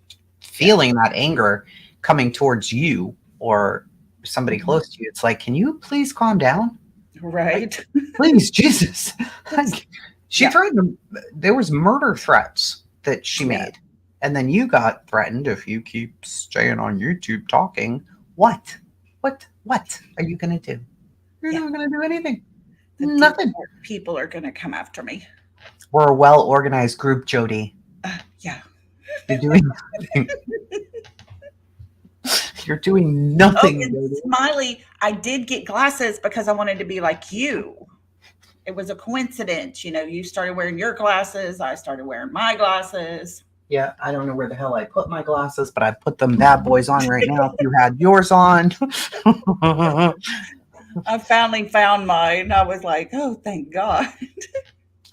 Yeah. Feeling that anger coming towards you or somebody Mhm. close to you, it's like, can you please calm down? Like, Right. please, Jesus. Like, she Yeah. threatened, there was murder threats that she Yeah. made. And then you got threatened if you keep staying on YouTube talking. What? What are you going to do? You're Yeah. not going to do anything. The deep Nothing. dark people are going to come after me. We're a well organized group, Jodi. Yeah. You're doing nothing. You're doing Oh, nothing, and Jodi. Smiley, I did get glasses because I wanted to be like you. It was a coincidence. You started wearing your glasses, I started wearing my glasses. Yeah, I don't know where the hell I put my glasses, but I put them bad boys on right now. If you had yours on. I finally found mine. I was like, oh, thank God.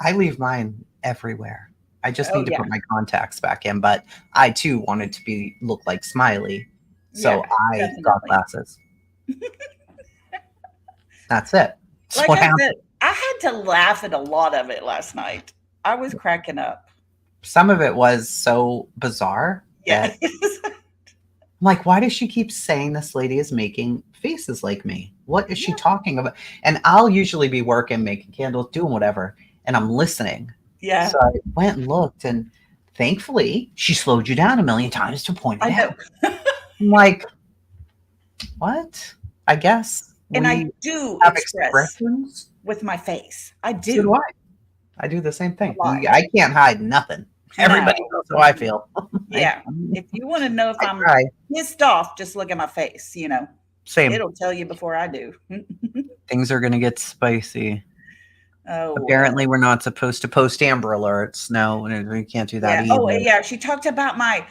I leave mine everywhere. I just Oh, need to yeah. put my contacts back in, but I too wanted to be look like Smiley. Yeah, So I got definitely. glasses. That's it. That's Like what I said, happened. I had to laugh at a lot of it last night. I was cracking up. Some of it was so bizarre Yeah. that I'm like, why does she keep saying this lady is making faces like me? What is she Yeah. talking about? And I'll usually be working, making candles, doing whatever, and I'm listening. Yeah. So I went and looked, and thankfully, she slowed you down a million times to point I it know. out. I'm like, what? I guess And I we do have express expressions. with my face. I So do do I. I do the same a thing. lot. I can't hide nothing. No. Everybody knows how I feel. I, Yeah. If you want to know if I I'm try. pissed off, just look at my face. Same. It'll tell you before I do. Things are going to get spicy. Oh, Apparently, we're not supposed to post Amber Alerts. No, we can't do that yeah. Oh, either. yeah. She talked about my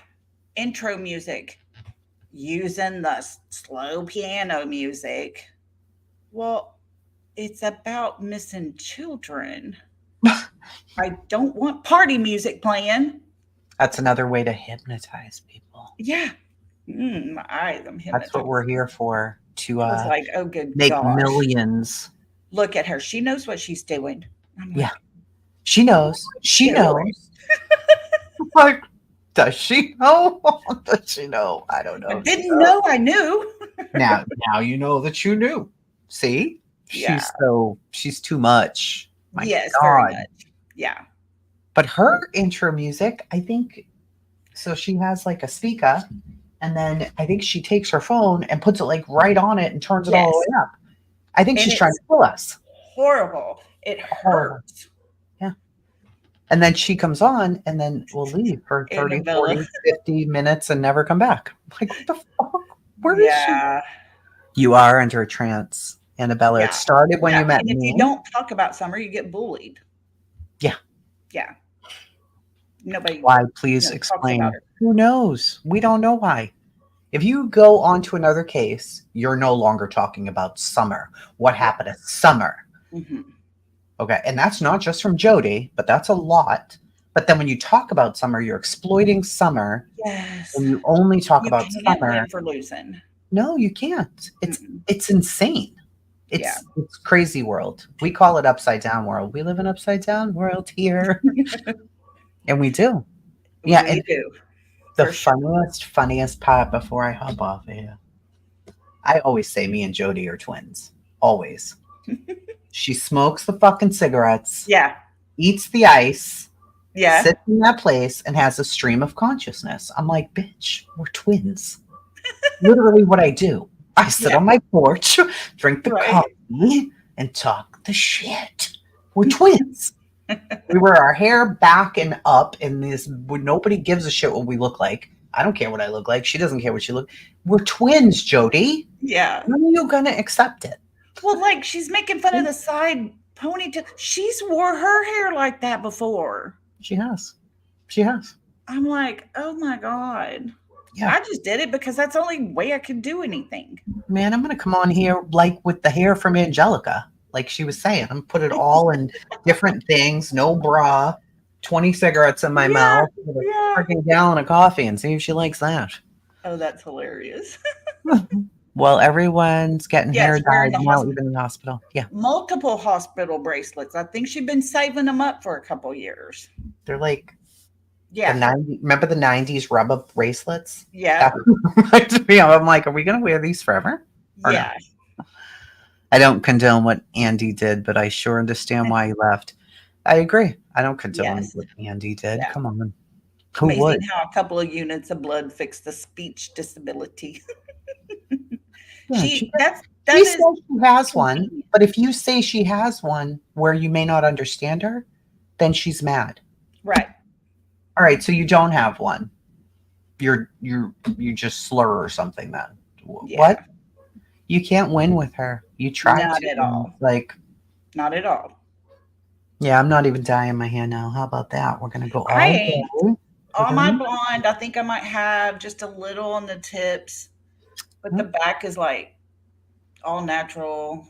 intro music using the slow piano music. Well, it's about missing children. I don't want party music playing. That's another way to hypnotize people. Yeah. My eyes, I'm That's what hypnotized. we're here for, to I was like, oh, good make gosh. millions. Look at her. She knows what she's doing. I'm Yeah, like, she knows. She doing? knows. Like, does she know? Does she know? I don't I know if she didn't knows. know I knew. Now you know that you knew. See? Yeah. She's too much. My Yes, very God. much. Yeah. But her intro music, I think, so she has like a speaker, and then I think she takes her phone and puts it like right on it and turns it all the Yes. way up. I think And she's trying it's to kill us. horrible. It Horrible. hurts. Yeah. And then she comes on and then we'll leave for 30, Annabella. 40, 50 minutes and never come back. Like, what the fuck? Where is she? Yeah. You are under a trance, Annabella. It Yeah. started when Yeah. you met And if you me. don't talk about summer, you get bullied. Yeah. Yeah. Nobody Why? Please talks about explain. it. Who knows? We don't know why. If you go on to another case, you're no longer talking about Summer. What Yeah. happened to Summer? Hmm. Okay. And that's not just from Jodi, but that's a lot. But then when you talk about Summer, you're exploiting Summer, Yes. and you only talk You about can't Summer. win for losing. No, you can't. Mm-mm. It's insane. Yeah. It's crazy world. We call it upside down world. We live in upside down world here, and we do. Yeah, We and do, the for sure. funniest part before I hop off of here, I always say me and Jodi are twins. Always. She smokes the fucking cigarettes, Yeah. eats the ice, Yeah. sits in that place, and has a stream of consciousness. I'm like, bitch, we're twins. Literally what I do. I sit Yeah. on my porch, drink the Right. coffee, and talk the shit. We're twins. We wear our hair back and up in this. Nobody gives a shit what we look like. I don't care what I look like. She doesn't care what she looks. We're twins, Jodi. Yeah. When are you gonna accept it? Well, like she's making fun of the side ponytail. She's wore her hair like that before. She has. She has. I'm like, oh my God. Yeah. I just did it because that's the only way I could do anything. Man, I'm gonna come on here like with the hair from Angelica, like she was saying. I'm gonna put it all in different things, no bra, 20 cigarettes in my Yeah. mouth, with a Yeah. freaking gallon of coffee, and see if she likes that. Oh, that's hilarious. Well, everyone's getting Yes, hair we're in dyed the now, hospital. even in the hospital. Yeah, Multiple hospital bracelets. I think she's been saving them up for a couple years. they're like the Yeah. 90s. Remember the 90s rub up bracelets? Yeah. That reminds me of. I'm like, are we gonna wear these forever? Or no? Yeah. I don't condone what Andy did, but I sure understand why he left. I agree. I don't condone Yes. what Andy did. Yeah. Come on. Who Amazing would? how a couple of units of blood fixed the speech disability. Yeah, she, That she is says she has one, convenient. but if you say she has one where you may not understand her, then she's mad. Right. All right, so you don't have one. You just slur or something then. Yeah. What? You can't win with her. You try Not to. at all. Like, Not at all. yeah, I'm not even dyeing my hair now. How about that? We're gonna go I all ain't. day. All my blonde, I think I might have just a little on the tips, but the back is like all natural.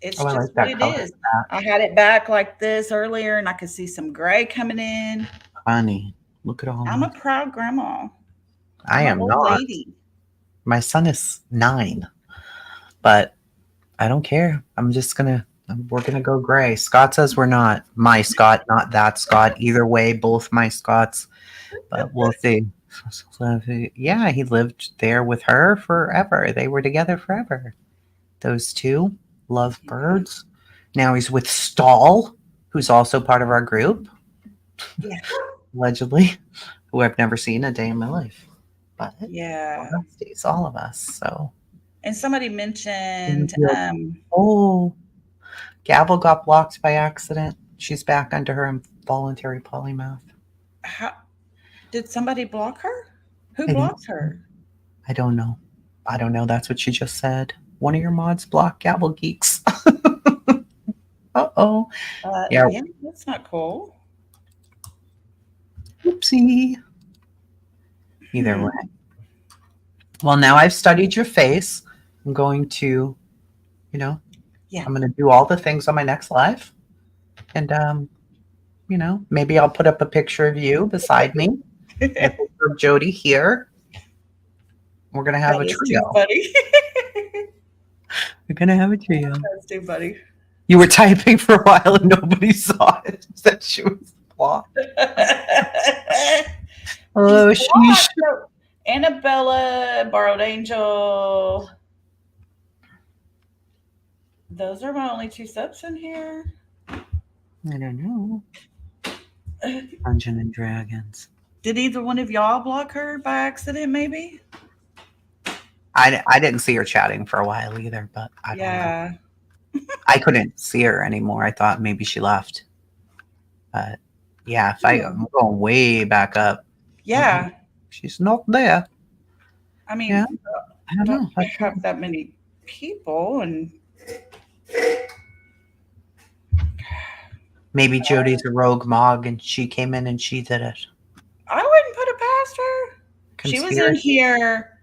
It's Oh, I just like what that it color. is. I had it back like this earlier and I could see some gray coming in. Honey, look at all I'm a that. proud grandma. I I'm an am old not. lady. My son is 9, but I don't care. We're gonna go gray. Scott says we're not. My Scott, not that Scott. Either way, both my Scotts. But we'll see. So, yeah, he lived there with her forever. They were together forever. Those two love birds. Now he's with Stahl, who's also part of our group, Yeah. allegedly, who I've never seen a day in my life. But Yeah. besties, all of us. So And somebody mentioned, oh, Gavel got blocked by accident. She's back under her involuntary polymath. how did somebody block her? Who I think blocked her? I don't know. I don't know. That's what she just said. One of your mods blocked Gavel Geeks. Uh-oh. Yeah. Yeah, that's not cool. Oopsie. Either Hmm. way. Well, now I've studied your face. I'm going to, Yeah. I'm going to do all the things on my next live. And, maybe I'll put up a picture of you beside me and a picture of Jodi here. We're going to have That a is too trio. funny. We're going to have a trio. That's too funny. You were typing for a while and nobody saw it. That she was blocked. Oh, She's sheesh. blocked. Annabella, Borrowed Angel. Those are my only 2 subs in here. I don't know. Dungeon and Dragons. Did either one of y'all block her by accident, maybe? I didn't see her chatting for a while either, but I don't know. Yeah. I couldn't see her anymore. I thought maybe she left. But yeah, I'm going way back up. Yeah. She's not there. I mean, Yeah. I don't know. I have that many people, and Maybe Jodi's a rogue mog and she came in and she did it. I wouldn't put it past her. She was in Conspiracy. here.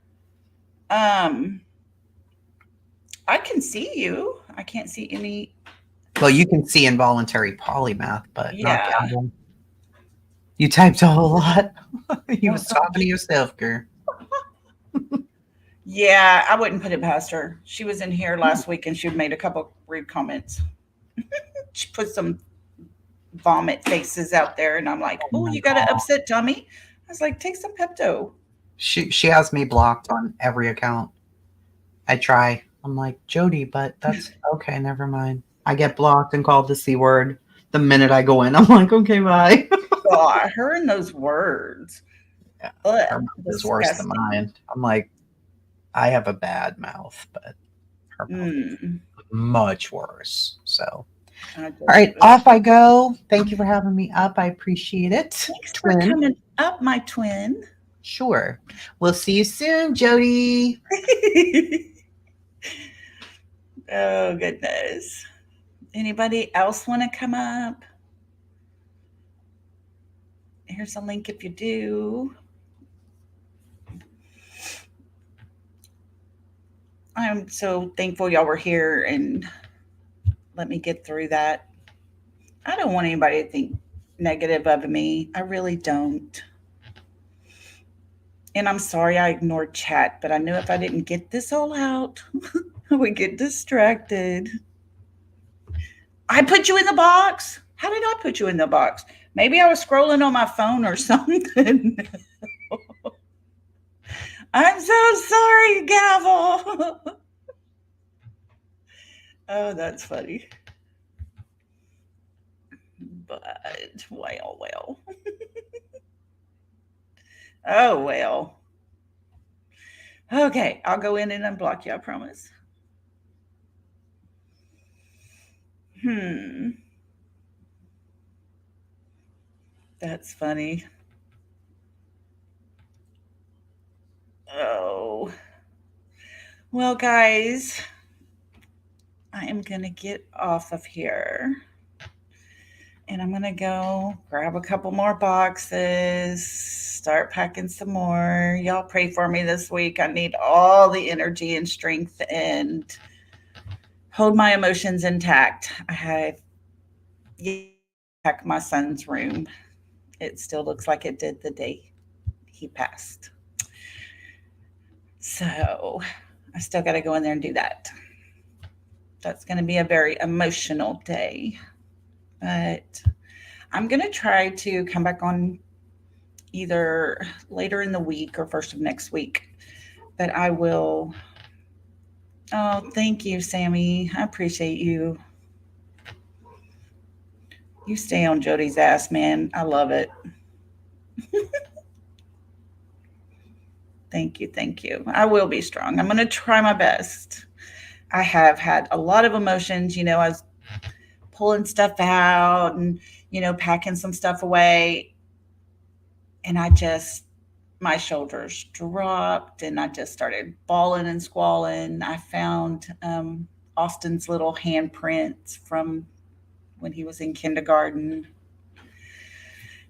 I can see you. I can't see any. Well, you can see involuntary polymath, but not Yeah. Gavel. You typed a whole lot. You Oh was talking to gosh. yourself, girl. Yeah, I wouldn't put it past her. She was in here last week and she made a couple rude comments. She put some vomit faces out there, and I'm like, Oh "Oh, my you got an god. upset tummy?" I was like, "Take some Pepto." She has me blocked on every account. I try. I'm like, Jody, but that's okay, never mind. I get blocked and called the C word the minute I go in. I'm like, okay, bye. God, her and those words. Yeah. Ugh, Her mouth is worse than disgusting. mine. I'm like, I have a bad mouth, but her mouth is Mm, much worse. So, I all just, right, off I go. Thank you for having me up. I appreciate it. thanks for Twin. coming up, my twin. Sure. We'll see you soon, Jody. Oh, goodness. Anybody else want to come up? Here's a link if you do. I'm so thankful y'all were here and let me get through that. I don't want anybody to think negative of me. I really don't. And I'm sorry I ignored chat, but I knew if I didn't get this all out, I would get distracted. I put you in the box. How did I put you in the box? Maybe I was scrolling on my phone or something. I'm so sorry, Gavel. Oh, that's funny. But, well. Oh, well. Okay, I'll go in and unblock you, I promise. Hmm, that's funny. Oh, well, guys, I am going to get off of here and I'm going to go grab a couple more boxes, start packing some more. Y'all pray for me this week. I need all the energy and strength and hold my emotions intact. I have yet to pack my son's room. It still looks like it did the day he passed. So I still got to go in there and do that. That's going to be a very emotional day. But I'm going to try to come back on either later in the week or first of next week. But I will. Oh, thank you, Sammy. I appreciate you. You stay on Jody's ass, man. I love it. Thank you. Thank you. I will be strong. I'm going to try my best. I have had a lot of emotions. I was pulling stuff out and, packing some stuff away. And my shoulders dropped and I just started bawling and squalling. I found Austin's little handprints from when he was in kindergarten.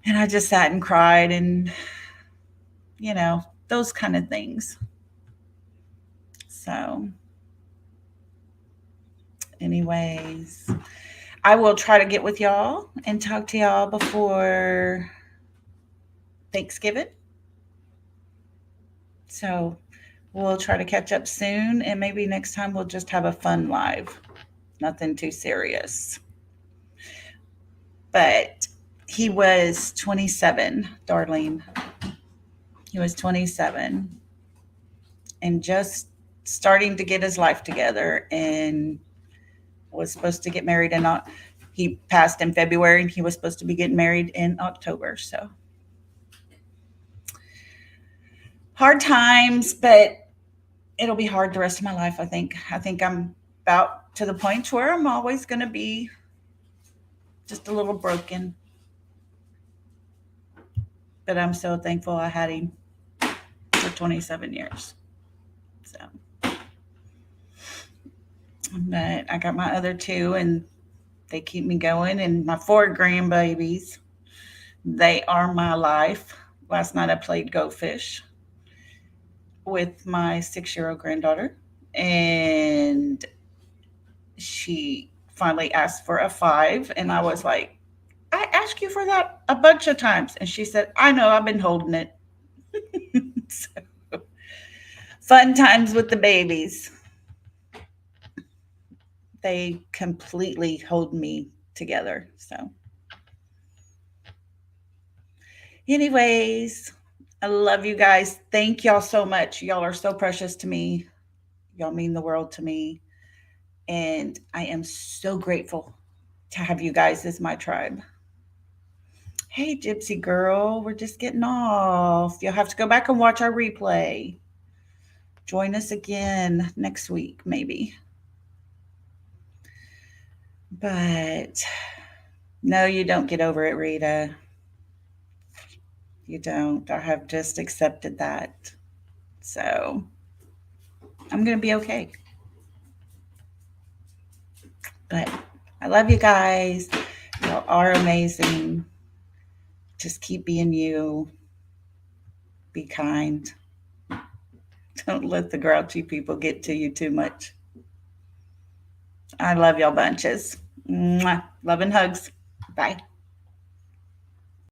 And I just sat and cried and, those kind of things. So, anyways, I will try to get with y'all and talk to y'all before Thanksgiving. So, we'll try to catch up soon and maybe next time we'll just have a fun live. Nothing too serious. But he was 27, Darlene. He was 27 and just starting to get his life together and was supposed to get married he passed in February and he was supposed to be getting married in October. So hard times, but it'll be hard the rest of my life, I think. I think I'm about to the point where I'm always going to be just a little broken. But I'm so thankful I had him for 27 years. So, but I got my other two, and they keep me going. And my four grandbabies, they are my life. Last night I played Go Fish with my 6-year-old granddaughter, and she finally asked for a five, and I was like, I asked you for that a bunch of times. And she said, I know, I've been holding it. So, fun times with the babies. They completely hold me together. So, anyways, I love you guys. Thank y'all so much. Y'all are so precious to me. Y'all mean the world to me. And I am so grateful to have you guys as my tribe. Hey, Gypsy girl, we're just getting off. You'll have to go back and watch our replay. Join us again next week, maybe. But no, you don't get over it, Rita. You don't. I have just accepted that. So I'm going to be okay. But I love you guys. Y'all are amazing. Just keep being you. Be kind. Don't let the grouchy people get to you too much. I love y'all bunches. Mwah. Love and hugs. Bye.